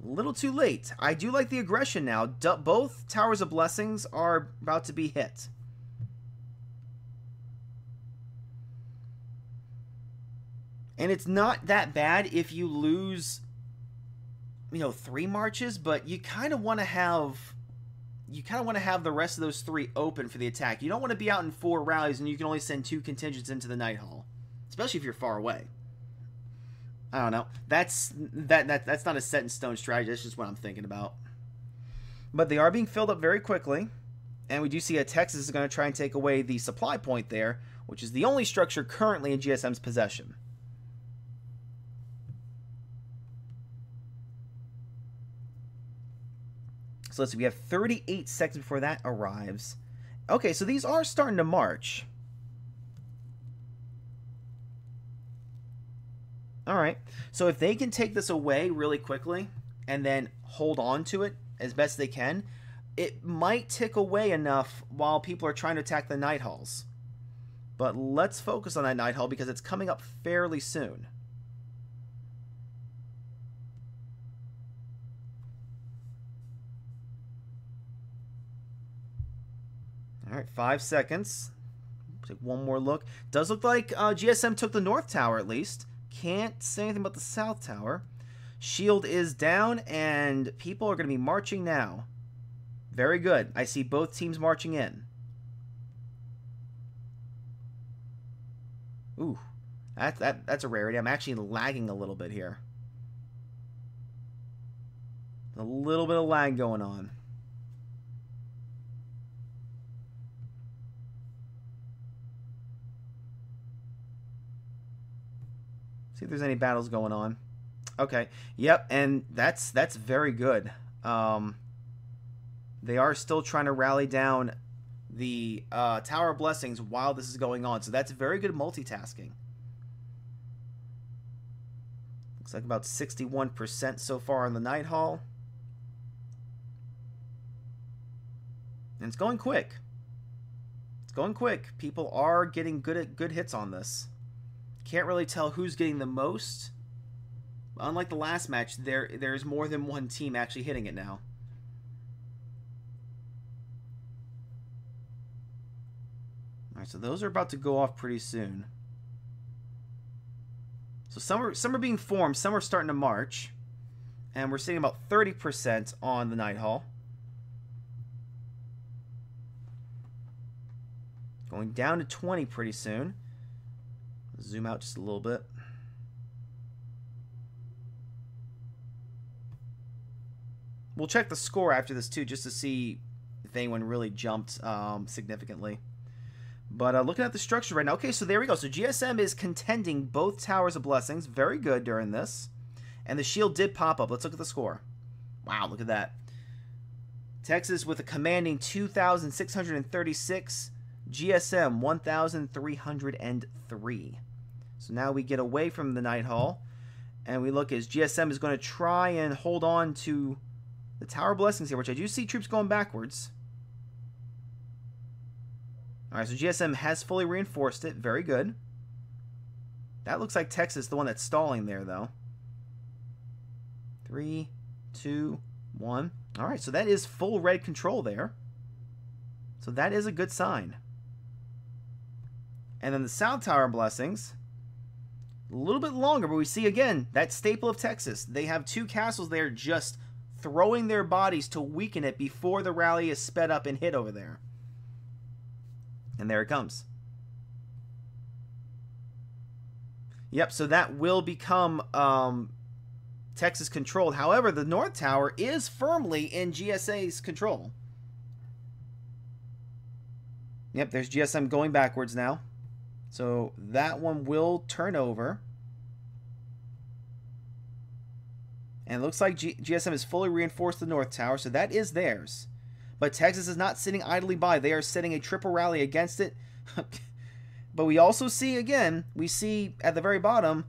A little too late. I do like the aggression now. Both Towers of Blessings are about to be hit. And it's not that bad if you lose, 3 marches, but you kind of want to have the rest of those 3 open for the attack. You don't want to be out in 4 rallies and you can only send 2 contingents into the Night Hall, especially if you're far away. I don't know. That's not a set in stone strategy. That's just what I'm thinking about. But they are being filled up very quickly, and we do see that Texas is going to try and take away the supply point there, which is the only structure currently in GSM's possession. So let's see, we have 38 seconds before that arrives. Okay, so these are starting to march. Alright, so if they can take this away really quickly and then hold on to it as best they can, it might tick away enough while people are trying to attack the Night Halls. But let's focus on that Night Hall because it's coming up fairly soon. Alright, 5 seconds. Take one more look. Does look like GSM took the North Tower at least. Can't say anything about the South Tower. Shield is down, and people are going to be marching now. Very good. I see both teams marching in. Ooh, that's a rarity. I'm actually lagging a little bit here. A little bit of lag going on. See if there's any battles going on. Okay. Yep, and that's very good. They are still trying to rally down the Tower of Blessings while this is going on. So that's very good multitasking. Looks like about 61% so far on the Night Hall. And it's going quick. It's going quick. People are getting good hits on this. Can't really tell who's getting the most. Unlike the last match, there's more than one team actually hitting it now. Alright, so those are about to go off pretty soon. So some are being formed, some are starting to march. And we're seeing about 30% on the Night Hall. Going down to 20 pretty soon. Zoom out just a little bit. We'll check the score after this too, just to see if anyone really jumped significantly. But looking at the structure right now, okay, so there we go. So GSM is contending both Towers of Blessings. Very good during this. And the shield did pop up. Let's look at the score. Wow, look at that. Texas with a commanding 2,636. GSM 1,303. So now we get away from the Night Hall. And we look as GSM is going to try and hold on to the Tower of Blessings here, which I do see troops going backwards. Alright, so GSM has fully reinforced it. Very good. That looks like Texas, the one that's stalling there, though. 3, 2, 1. Alright, so that is full red control there. So that is a good sign. And then the South Tower Blessings. A little bit longer, but we see again that staple of Texas. They have two castles there just throwing their bodies to weaken it before the rally is sped up and hit over there. And there it comes. Yep, so that will become Texas controlled. However, the North Tower is firmly in GSA's control. Yep, there's GSM going backwards now. So that one will turn over. And it looks like GSM has fully reinforced the North Tower, so that is theirs. But Texas is not sitting idly by. They are setting a triple rally against it. But we also see, again, we see at the very bottom,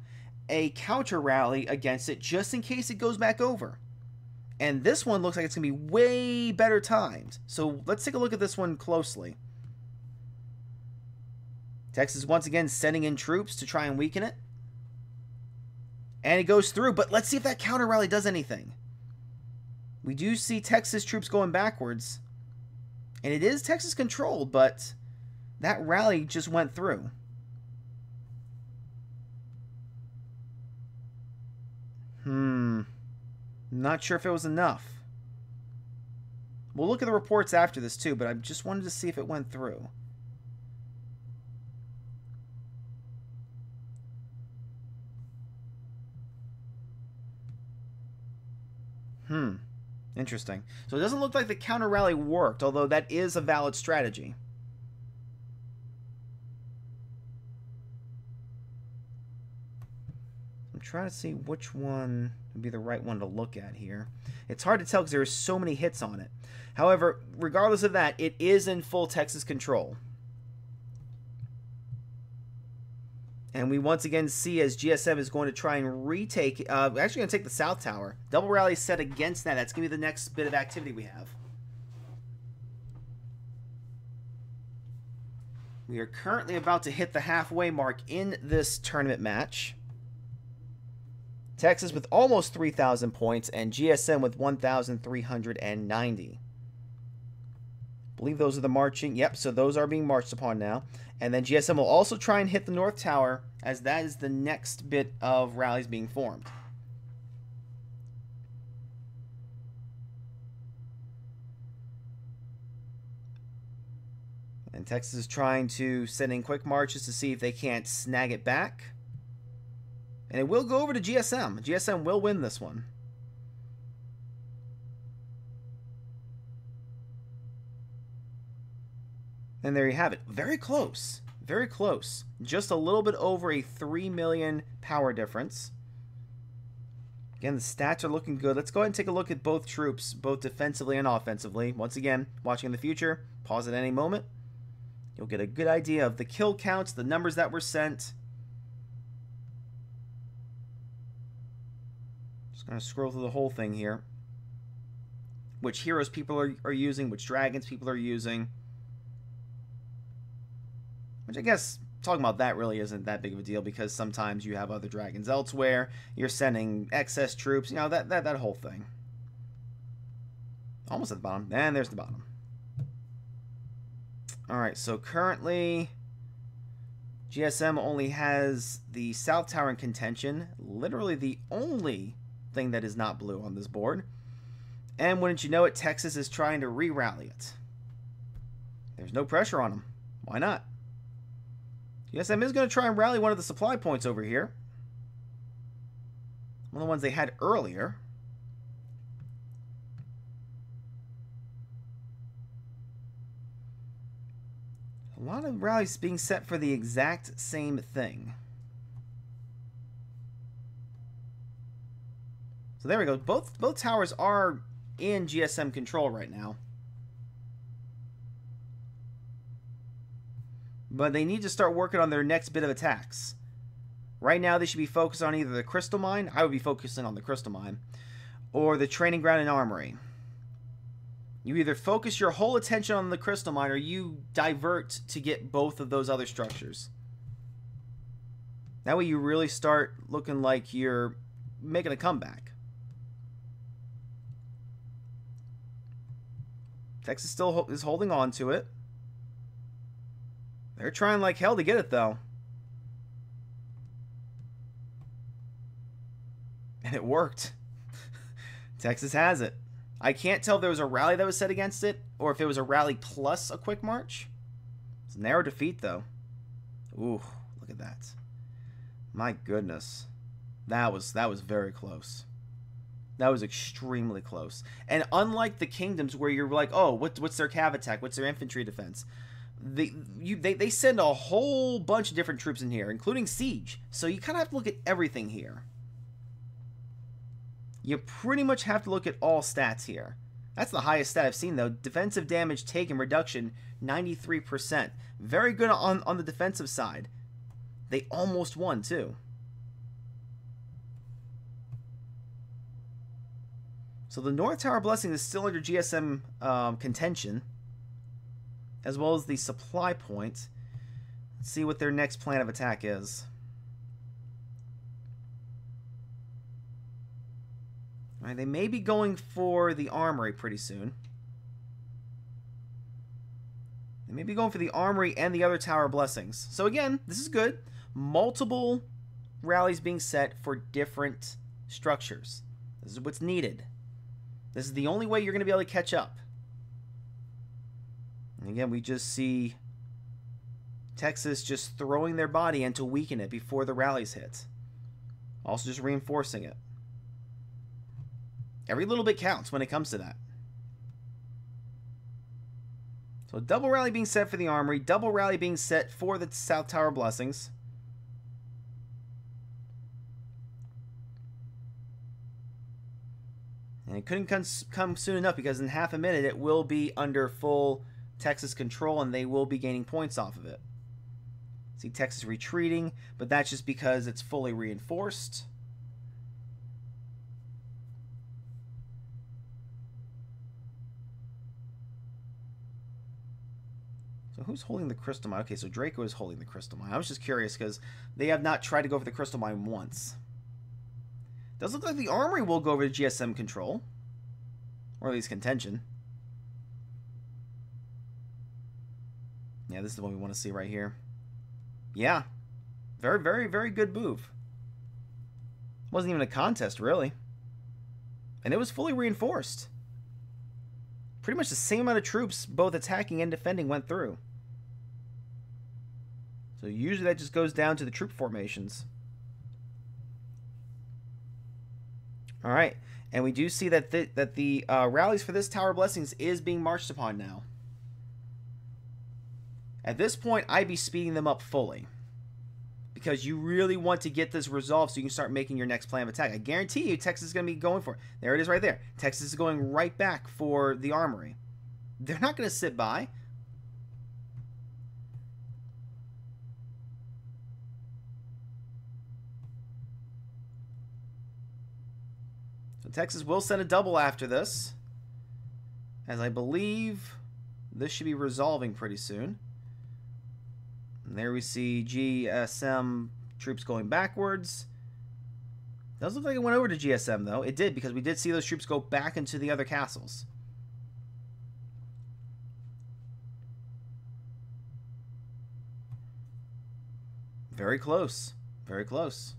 a counter rally against it just in case it goes back over. And this one looks like it's going to be way better timed. So let's take a look at this one closely. Texas once again sending in troops to try and weaken it. And it goes through, but let's see if that counter rally does anything. We do see Texas troops going backwards. And it is Texas controlled, but that rally just went through. Not sure if it was enough. We'll look at the reports after this too, but I just wanted to see if it went through. Interesting. So it doesn't look like the counter rally worked, although that is a valid strategy. I'm trying to see which one would be the right one to look at here. It's hard to tell because there are so many hits on it. However, regardless of that, it is in full Texas control. And we once again see as GSM is going to try and retake, actually going to take the South Tower. Double rally set against that. That's going to be the next bit of activity we have. We are currently about to hit the halfway mark in this tournament match. Texas with almost 3,000 points and GSM with 1,390. I believe those are the marching. Yep, so those are being marched upon now. And then GSM will also try and hit the North Tower, as that is the next bit of rallies being formed. And Texas is trying to send in quick marches to see if they can't snag it back. And it will go over to GSM. GSM will win this one. And there you have it. Very close. Very close. Just a little bit over a 3 million power difference. Again, the stats are looking good. Let's go ahead and take a look at both troops, both defensively and offensively. Once again, watching in the future, pause at any moment. You'll get a good idea of the kill counts, the numbers that were sent. Just going to scroll through the whole thing here. Which heroes people are using, which dragons people are using. Which I guess talking about that really isn't that big of a deal, because sometimes you have other dragons elsewhere. You're sending excess troops, you know, that whole thing. Almost at the bottom. And there's the bottom. Alright, so currently GSM only has the South Tower in contention. Literally the only thing that is not blue on this board. And wouldn't you know it, Texas is trying to re-rally it. There's no pressure on them. Why not? GSM is going to try and rally one of the supply points over here. One of the ones they had earlier. A lot of rallies being set for the exact same thing. So there we go. Both towers are in GSM control right now. But they need to start working on their next bit of attacks. Right now, they should be focused on either the Crystal Mine. I would be focusing on the Crystal Mine. Or the Training Ground and Armory. You either focus your whole attention on the Crystal Mine, or you divert to get both of those other structures. That way you really start looking like you're making a comeback. Texas still is holding on to it. They're trying like hell to get it, though. And it worked. Texas has it. I can't tell if there was a rally that was set against it, or if it was a rally plus a quick march. It's a narrow defeat, though. Ooh, look at that. My goodness. That was very close. That was extremely close. And unlike the kingdoms where you're like, oh, what's their cav attack? What's their infantry defense? They send a whole bunch of different troops in here, including siege. So you kind of have to look at everything here. You pretty much have to look at all stats here. That's the highest stat I've seen, though. Defensive damage taken reduction, 93%. Very good on the defensive side. They almost won, too. So the North Tower Blessing is still under GSM contention, as well as the supply point. Let's see what their next plan of attack is. All right, they may be going for the armory pretty soon. They may be going for the armory and the other tower blessings. So again, this is good. Multiple rallies being set for different structures. This is what's needed. This is the only way you're going to be able to catch up. And again, we just see Texas just throwing their body in to weaken it before the rallies hit. Also just reinforcing it. Every little bit counts when it comes to that. So double rally being set for the armory, double rally being set for the South Tower Blessings. And it couldn't come soon enough, because in half a minute it will be under full Texas control and they will be gaining points off of it. See Texas retreating, but that's just because it's fully reinforced. So who's holding the Crystal Mine? Okay, so Draco is holding the Crystal Mine. I was just curious because they have not tried to go for the Crystal Mine once. Does look like the armory will go over to GSM control. Or at least contention. Yeah, this is the one we want to see right here. Yeah. Very, very, very good move. Wasn't even a contest, really. And it was fully reinforced. Pretty much the same amount of troops, both attacking and defending, went through. So usually that just goes down to the troop formations. Alright, and we do see that the rallies for this Tower Blessings is being marched upon now. At this point, I'd be speeding them up fully. Because you really want to get this resolved so you can start making your next plan of attack. I guarantee you Texas is going to be going for it. There it is right there. Texas is going right back for the armory. They're not going to sit by. So Texas will send a double after this. As I believe this should be resolving pretty soon. And there we see GSM troops going backwards. Doesn't look like it went over to GSM, though. It did, because we did see those troops go back into the other castles. Very close. Very close.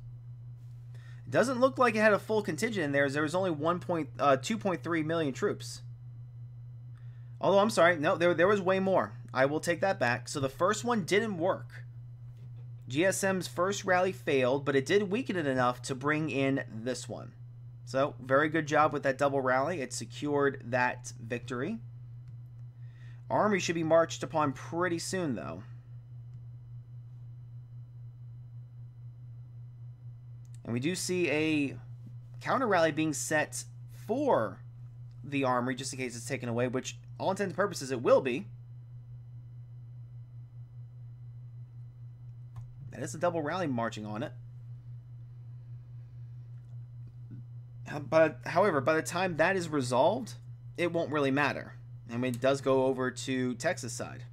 It doesn't look like it had a full contingent in there, as there was only 2.3 million troops. Although, I'm sorry, no, there was way more. I will take that back. So the first one didn't work. GSM's first rally failed, but it did weaken it enough to bring in this one. So, very good job with that double rally. It secured that victory. Army should be marched upon pretty soon, though. And we do see a counter rally being set for the armory, just in case it's taken away, which, all intents and purposes, it will be. That is a double rally marching on it. But, however, by the time that is resolved, it won't really matter. And it does go over to Texas side.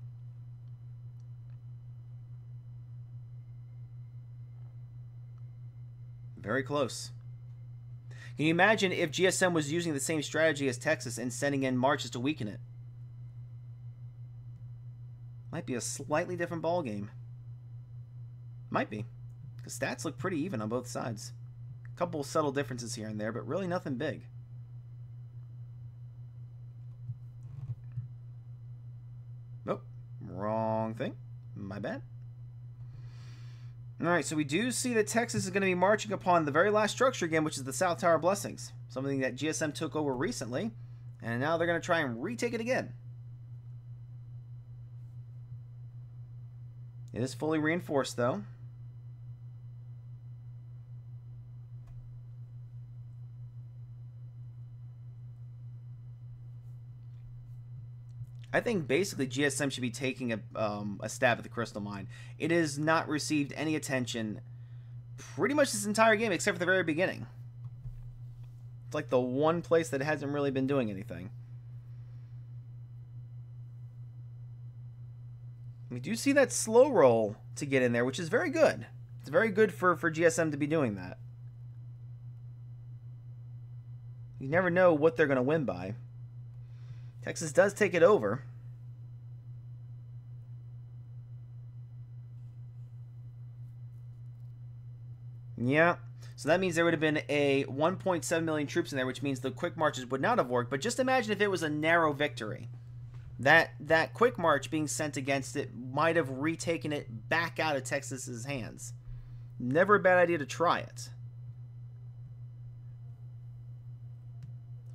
Very close. Can you imagine if GSM was using the same strategy as Texas and sending in marches to weaken it? Might be a slightly different ball game. Might be. Because stats look pretty even on both sides. A couple subtle differences here and there, but really nothing big. Nope. Wrong thing. My bad. Alright, so we do see that Texas is going to be marching upon the very last structure again, which is the South Tower Blessings. Something that GSM took over recently. And now they're going to try and retake it again. It is fully reinforced, though. I think basically GSM should be taking a stab at the Crystal Mine. It has not received any attention pretty much this entire game, except for the very beginning. It's like the one place that hasn't really been doing anything. We do see that slow roll to get in there, which is very good. It's very good for GSM to be doing that. You never know what they're going to win by. Texas does take it over. Yeah. So that means there would have been a 1.7 million troops in there, which means the quick marches would not have worked. But just imagine if it was a narrow victory. That quick march being sent against it might have retaken it back out of Texas's hands. Never a bad idea to try it.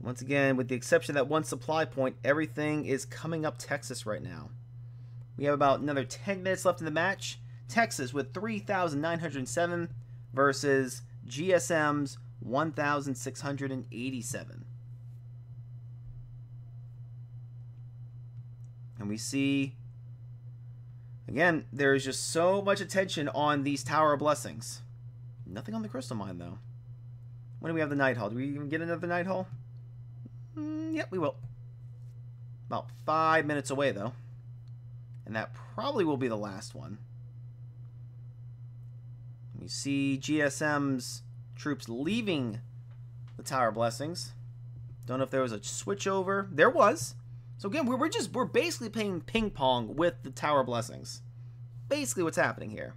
Once again, with the exception of that one supply point, everything is coming up Texas right now. We have about another 10 minutes left in the match. Texas with 3,907 versus GSM's 1,687. And we see, again, there is just so much attention on these Tower of Blessings. Nothing on the Crystal Mine, though. When do we have the Night Hall? Do we even get another Night Hall? Yep, we will. About 5 minutes away, though. And that probably will be the last one. We see GSM's troops leaving the Tower of Blessings. Don't know if there was a switch over. There was. So again, we're basically playing ping pong with the Tower of Blessings. Basically what's happening here.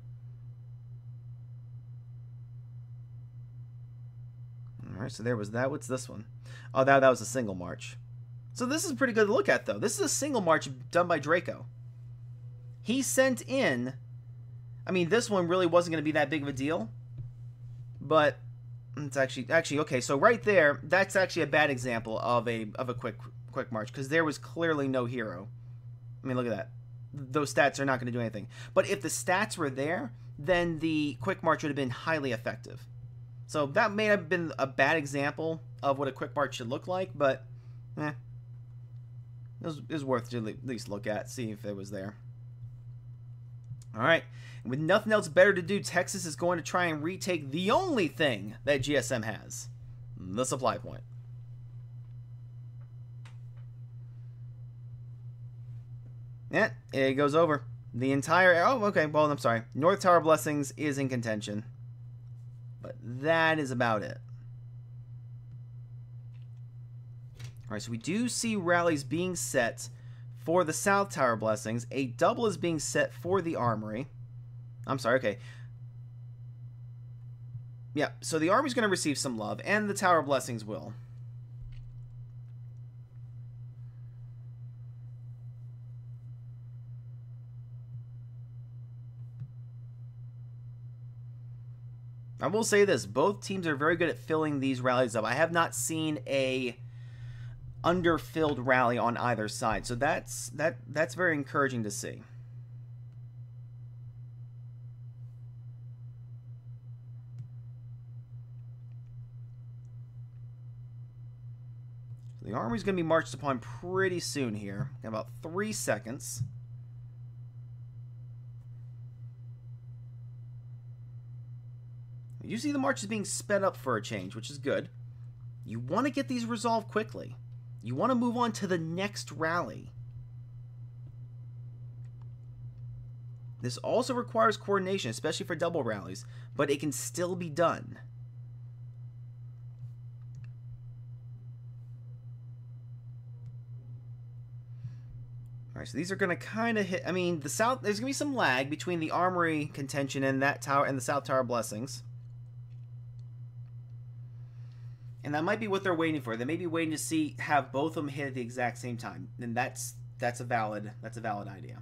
Alright, so there was that. What's this one? Oh, that was a single march. So this is pretty good to look at, though. This is a single march done by Draco. He sent in... I mean, this one really wasn't going to be that big of a deal. But it's actually okay. So right there, that's actually a bad example of a quick march, because there was clearly no hero. I mean, look at that. those stats are not going to do anything. But if the stats were there, then the quick march would have been highly effective. So that may have been a bad example of what a quick march should look like, but it was worth to at least look at, see if it was there. All right, and with nothing else better to do, Texas is going to try and retake the only thing that GSM has, the supply point. Yeah, it goes over. The entire... Oh, okay, well, I'm sorry. North Tower Blessings is in contention. But that is about it. Alright, so we do see rallies being set for the South Tower Blessings. A double is being set for the Armory. I'm sorry, okay. Yeah, so the Army's going to receive some love, and the Tower Blessings will. I will say this, both teams are very good at filling these rallies up. I have not seen a underfilled rally on either side, so that's very encouraging to see. The Army's going to be marched upon pretty soon here, in about 3 seconds. You see the march is being sped up for a change, which is good. You want to get these resolved quickly. You want to move on to the next rally. This also requires coordination, especially for double rallies, but it can still be done. Alright, so these are going to kind of hit... I mean, the South... There's going to be some lag between the Armory contention and that tower and the South Tower Blessings. And that might be what they're waiting for. They may be waiting to have both of them hit at the exact same time. And that's a valid idea.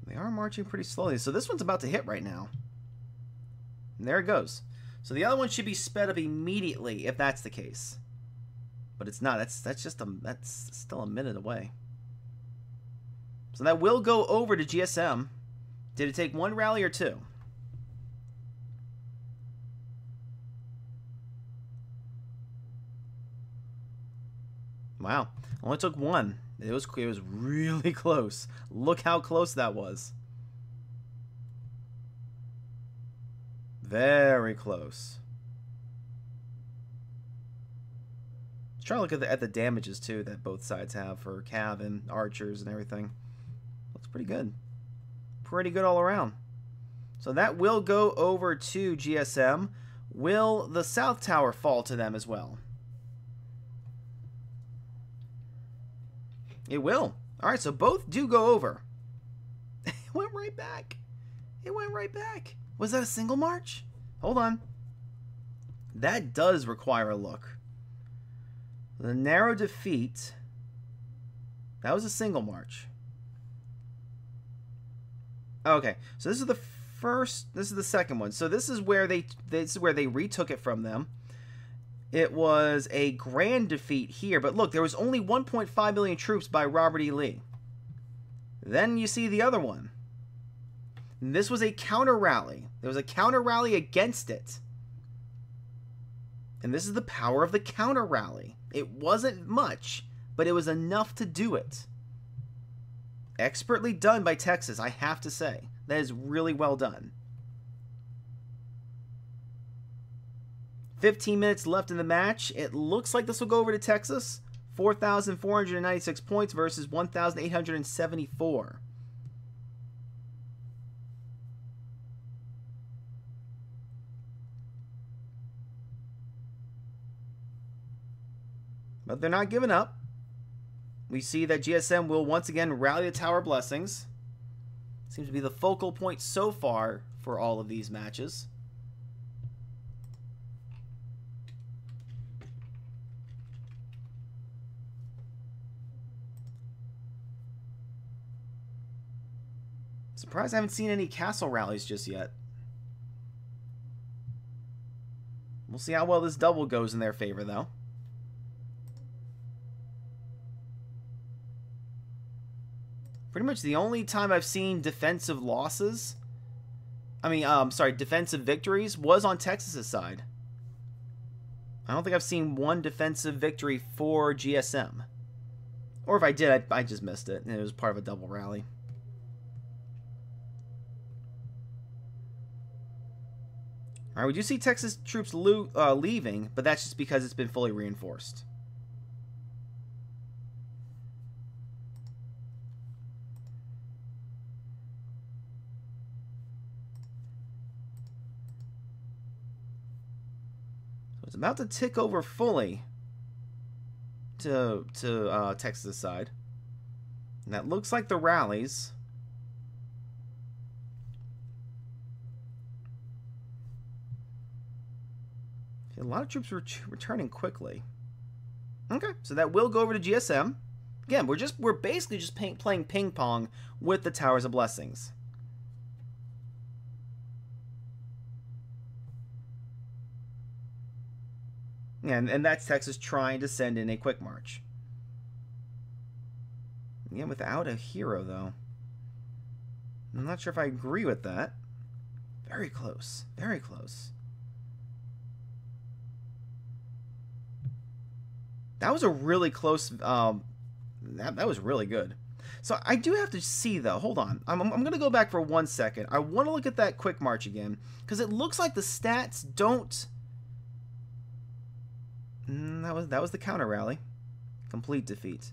They are marching pretty slowly. So this one's about to hit right now. And there it goes. So the other one should be sped up immediately if that's the case. But it's not. That's still a minute away. So that will go over to GSM. Did it take one rally or two? Wow. Only took one. It was really close. Look how close that was. Very close. Try to look at the damages too that both sides have for cav and archers and everything. Looks pretty good. Pretty good all around. So that will go over to GSM. Will the South Tower fall to them as well? It will. Alright, so both do go over. It went right back. It went right back. Was that a single march? Hold on. That does require a look. The narrow defeat, that was a single march. Okay, so this is the first, this is the second one. So this is where they retook it from them. It was a grand defeat here, but look, there was only 1.5 million troops by Robert E. Lee. Then you see the other one. And this was a counter rally. There was a counter rally against it. And this is the power of the counter rally. It wasn't much, but it was enough to do it. Expertly done by Texas, I have to say. That is really well done. 15 minutes left in the match. It looks like this will go over to Texas. 4,496 points versus 1,874. But they're not giving up. We see that GSM will once again rally the Tower Blessings. Seems to be the focal point so far for all of these matches. Surprised I haven't seen any castle rallies just yet. We'll see how well this double goes in their favor, though. Pretty much the only time I've seen defensive losses, defensive victories, was on Texas's side. I don't think I've seen one defensive victory for GSM. Or if I did, I just missed it, and it was part of a double rally. Alright, we do see Texas troops leaving, but that's just because it's been fully reinforced. So it's about to tick over fully to Texas' side. And that looks like the rallies. A lot of troops returning quickly. Okay, so that will go over to GSM. Again, we're basically just playing ping pong with the Towers of Blessings. And that's Texas trying to send in a quick march. Again, without a hero, though. I'm not sure if I agree with that. Very close. Very close. That was a really close... that was really good. So I do have to see, though. Hold on. I'm going to go back for 1 second. I want to look at that quick march again. Because it looks like the stats don't... that was the counter rally. Complete defeat.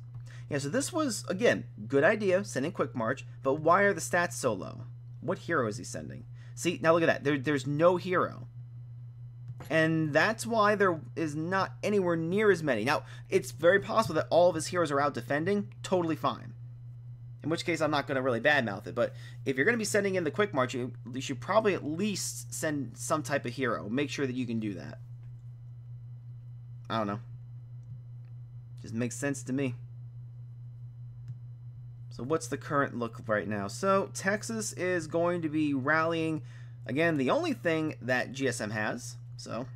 Yeah, so this was, again, good idea, sending quick march. But why are the stats so low? What hero is he sending? See, now look at that. There's no hero. And that's why there is not anywhere near as many. Now, it's very possible that all of his heroes are out defending. Totally fine. In which case, I'm not going to really badmouth it. But if you're going to be sending in the quick march, you should probably at least send some type of hero. Make sure that you can do that. I don't know. Just makes sense to me. So what's the current look right now? So Texas is going to be rallying. Again, the only thing that GSM has... So,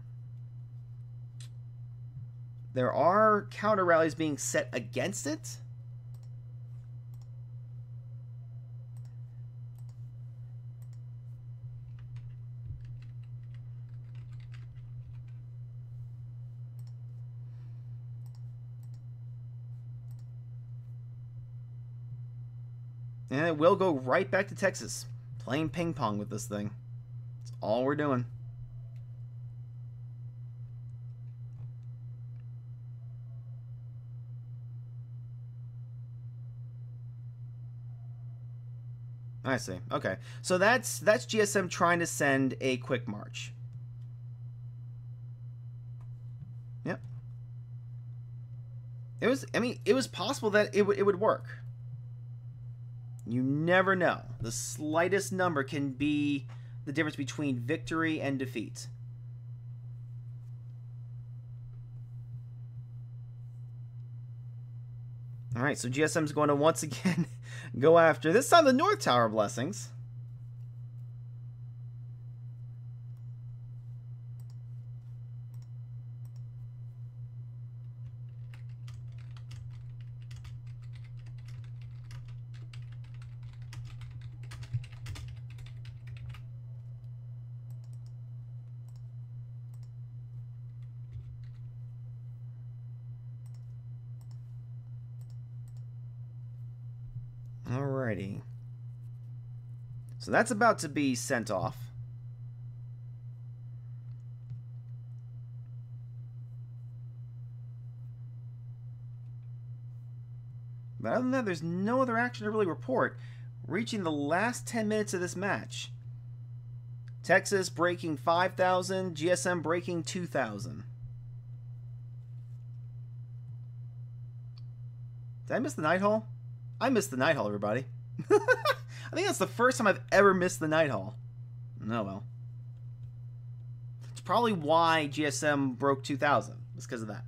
there are counter rallies being set against it. And it will go right back to Texas, playing ping pong with this thing. That's all we're doing. I see. Okay. So that's GSM trying to send a quick march. Yep. It was possible that it would work. You never know. The slightest number can be the difference between victory and defeat. All right, so GSM's going to once again go after, this time, the North Tower Blessings. Alrighty. So that's about to be sent off. But other than that, there's no other action to really report. Reaching the last 10 minutes of this match. Texas breaking 5,000, GSM breaking 2,000. Did I miss the Night Hall? I missed the Night Hall, everybody. I think that's the first time I've ever missed the Night Hall. Oh, well. It's probably why GSM broke 2,000. It's because of that.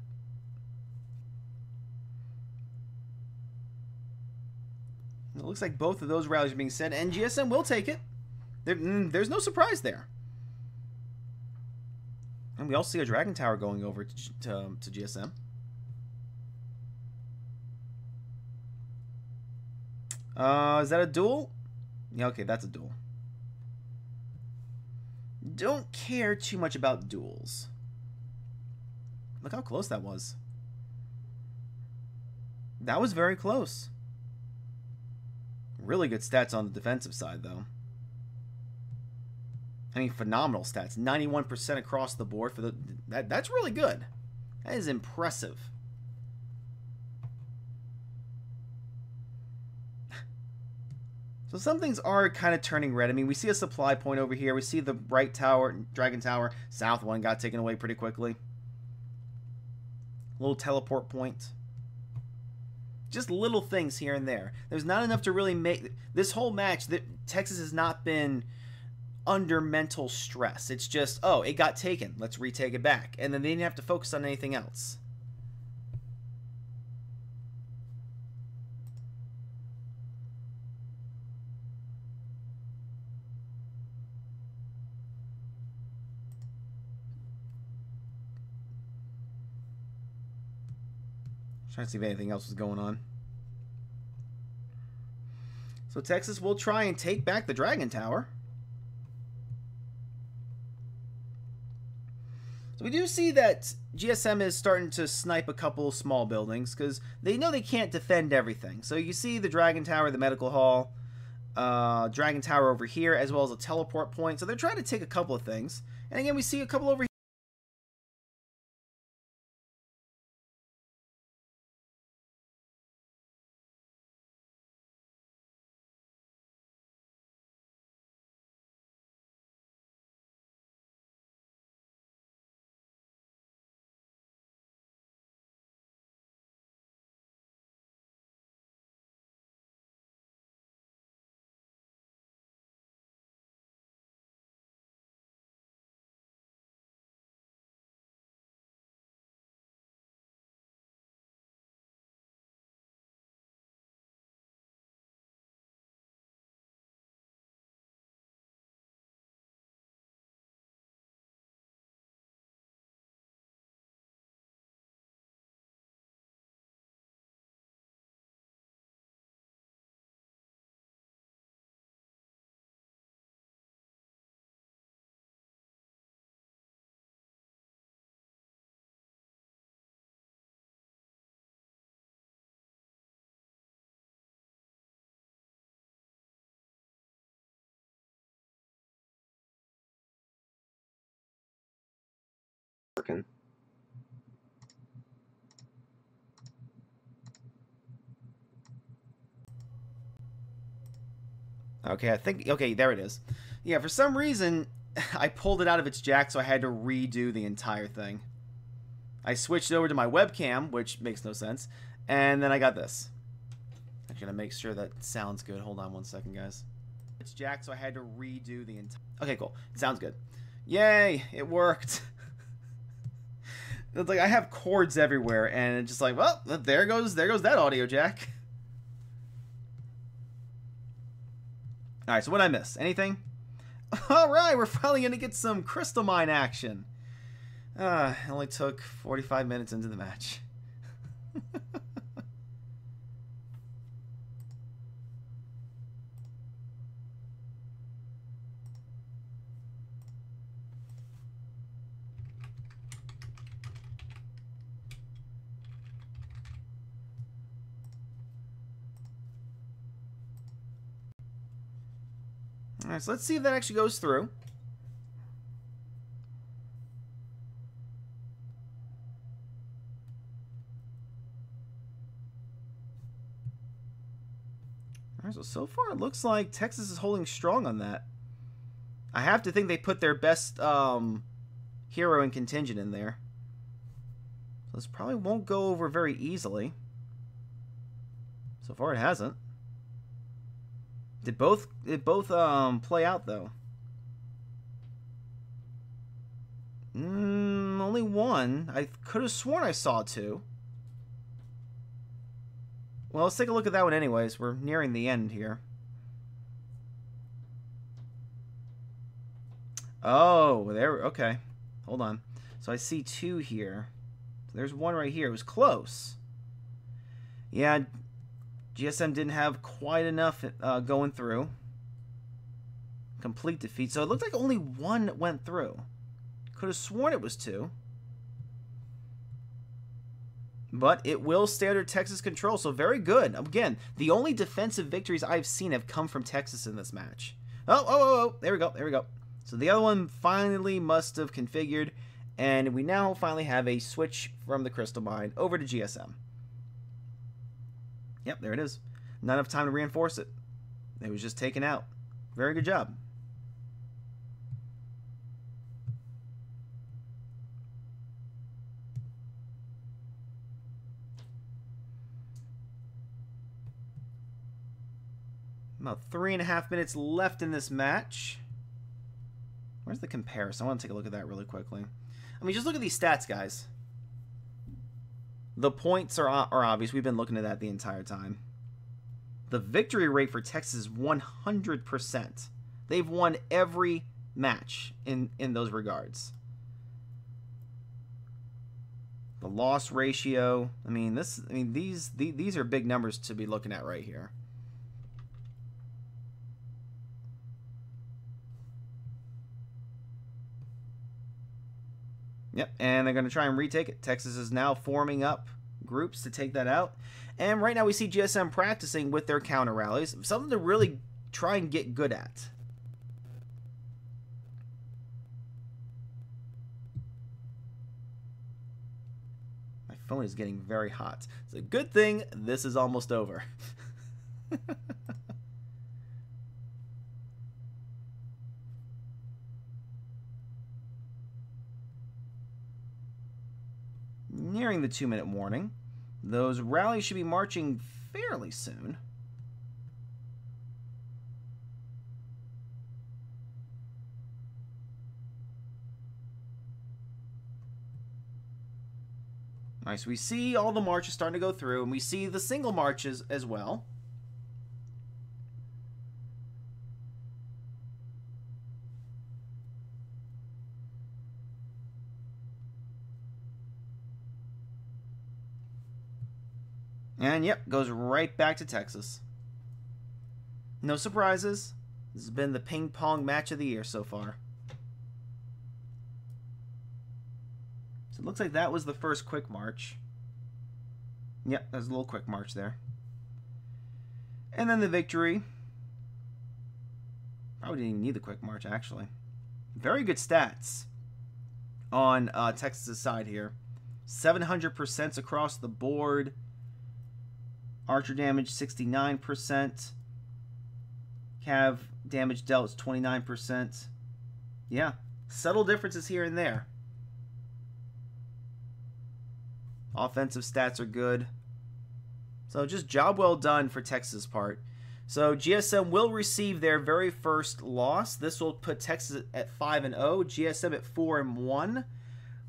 It looks like both of those rallies are being sent, and GSM will take it. There's no surprise there. And we also see a Dragon Tower going over to GSM. Is that a duel? Yeah, okay, that's a duel. Don't care too much about duels. Look how close that was. That was very close. Really good stats on the defensive side, though. I mean, phenomenal stats. 91% across the board for the... That's really good. That is impressive. So some things are kind of turning red. I mean, we see a supply point over here. We see the right tower, Dragon Tower. South one got taken away pretty quickly. Little teleport point. Just little things here and there. There's not enough to really make... This whole match, Texas has not been under mental stress. It's just, oh, it got taken. Let's retake it back. And then they didn't have to focus on anything else. Trying to see if anything else was going on. So Texas will try and take back the Dragon Tower. So we do see that GSM is starting to snipe a couple small buildings because they know they can't defend everything. So you see the Dragon Tower, the Medical Hall, Dragon Tower over here, as well as a teleport point. So they're trying to take a couple of things. And again, we see a couple over here. Working. Okay, I think... Okay, there it is. Yeah, for some reason, I pulled it out of its jack, so I had to redo the entire thing. I switched over to my webcam, which makes no sense, and then I got this. I'm going to make sure that sounds good. Hold on one second, guys. It's jack, so I had to redo the entire... Okay, cool. It sounds good. Yay! It worked! It's like I have cords everywhere, and it's just like, well, there goes that audio jack. Alright, so what did I miss? Anything? Alright, we're finally going to get some crystal mine action. It only took 45 minutes into the match. Alright, so let's see if that actually goes through. Alright, so far it looks like Texas is holding strong on that. I have to think they put their best hero and contingent in there. So this probably won't go over very easily. So far it hasn't. Did both play out though? Only one. I could have sworn I saw two. Well, let's take a look at that one anyways. We're nearing the end here. Oh, there. Okay. Hold on. So I see 2 here. There's 1 right here. It was close. Yeah, GSM didn't have quite enough going through. Complete defeat. So it looked like only 1 went through. Could have sworn it was 2. But it will stay under Texas control, so very good. Again, the only defensive victories I've seen have come from Texas in this match. Oh, there we go, there we go. So the other one finally must have configured, and we now finally have a switch from the Crystal Mine over to GSM. Yep, there it is. Not enough time to reinforce it. It was just taken out. Very good job. About 3.5 minutes left in this match. Where's the comparison? I want to take a look at that really quickly. I mean, just look at these stats, guys. The points are obvious. We've been looking at that the entire time. The victory rate for Texas is 100%. They've won every match in those regards. The loss ratio. I mean, these are big numbers to be looking at right here. Yep, and they're going to try and retake it. Texas is now forming up groups to take that out. And right now we see GSM practicing with their counter rallies. Something to really try and get good at. My phone is getting very hot. It's a good thing this is almost over. Nearing the 2-minute warning. Those rallies should be marching fairly soon. Nice. We see all the marches starting to go through, and we see the single marches as well. And yep, goes right back to Texas. No surprises. This has been the ping pong match of the year so far. So it looks like that was the first quick march. Yep, there's a little quick march there. And then the victory. Probably didn't even need the quick march, actually. Very good stats on Texas' side here. 700% across the board. Archer damage 69%. Cav damage dealt is 29%. Yeah, subtle differences here and there. Offensive stats are good. So just job well done for Texas' part. So GSM will receive their very first loss. This will put Texas at 5-0, GSM at 4-1.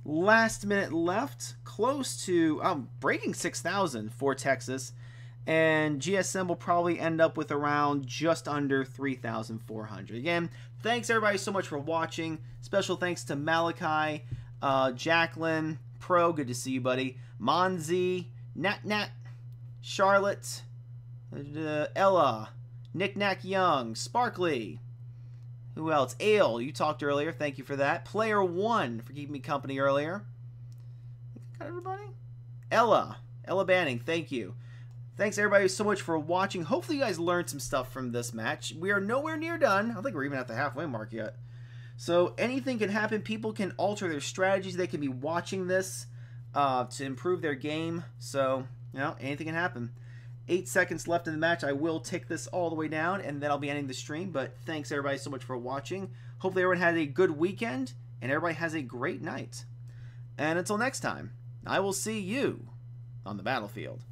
Last minute left, close to breaking 6,000 for Texas. And GSM will probably end up with around just under 3,400. Again, thanks everybody so much for watching. Special thanks to Malachi, Jacqueline, Pro, good to see you, buddy. Monzi, Nat, Charlotte, Ella, Knick-Knack Young, Sparkly. Who else? Ale, you talked earlier. Thank you for that. Player 1 for keeping me company earlier. Got everybody? Ella Banning, thank you. Thanks everybody so much for watching. Hopefully you guys learned some stuff from this match. We are nowhere near done. I don't think we're even at the halfway mark yet. So anything can happen. People can alter their strategies. They can be watching this to improve their game. So, you know, anything can happen. 8 seconds left in the match. I will tick this all the way down, and then I'll be ending the stream. But thanks everybody so much for watching. Hopefully everyone had a good weekend, and everybody has a great night. And until next time, I will see you on the battlefield.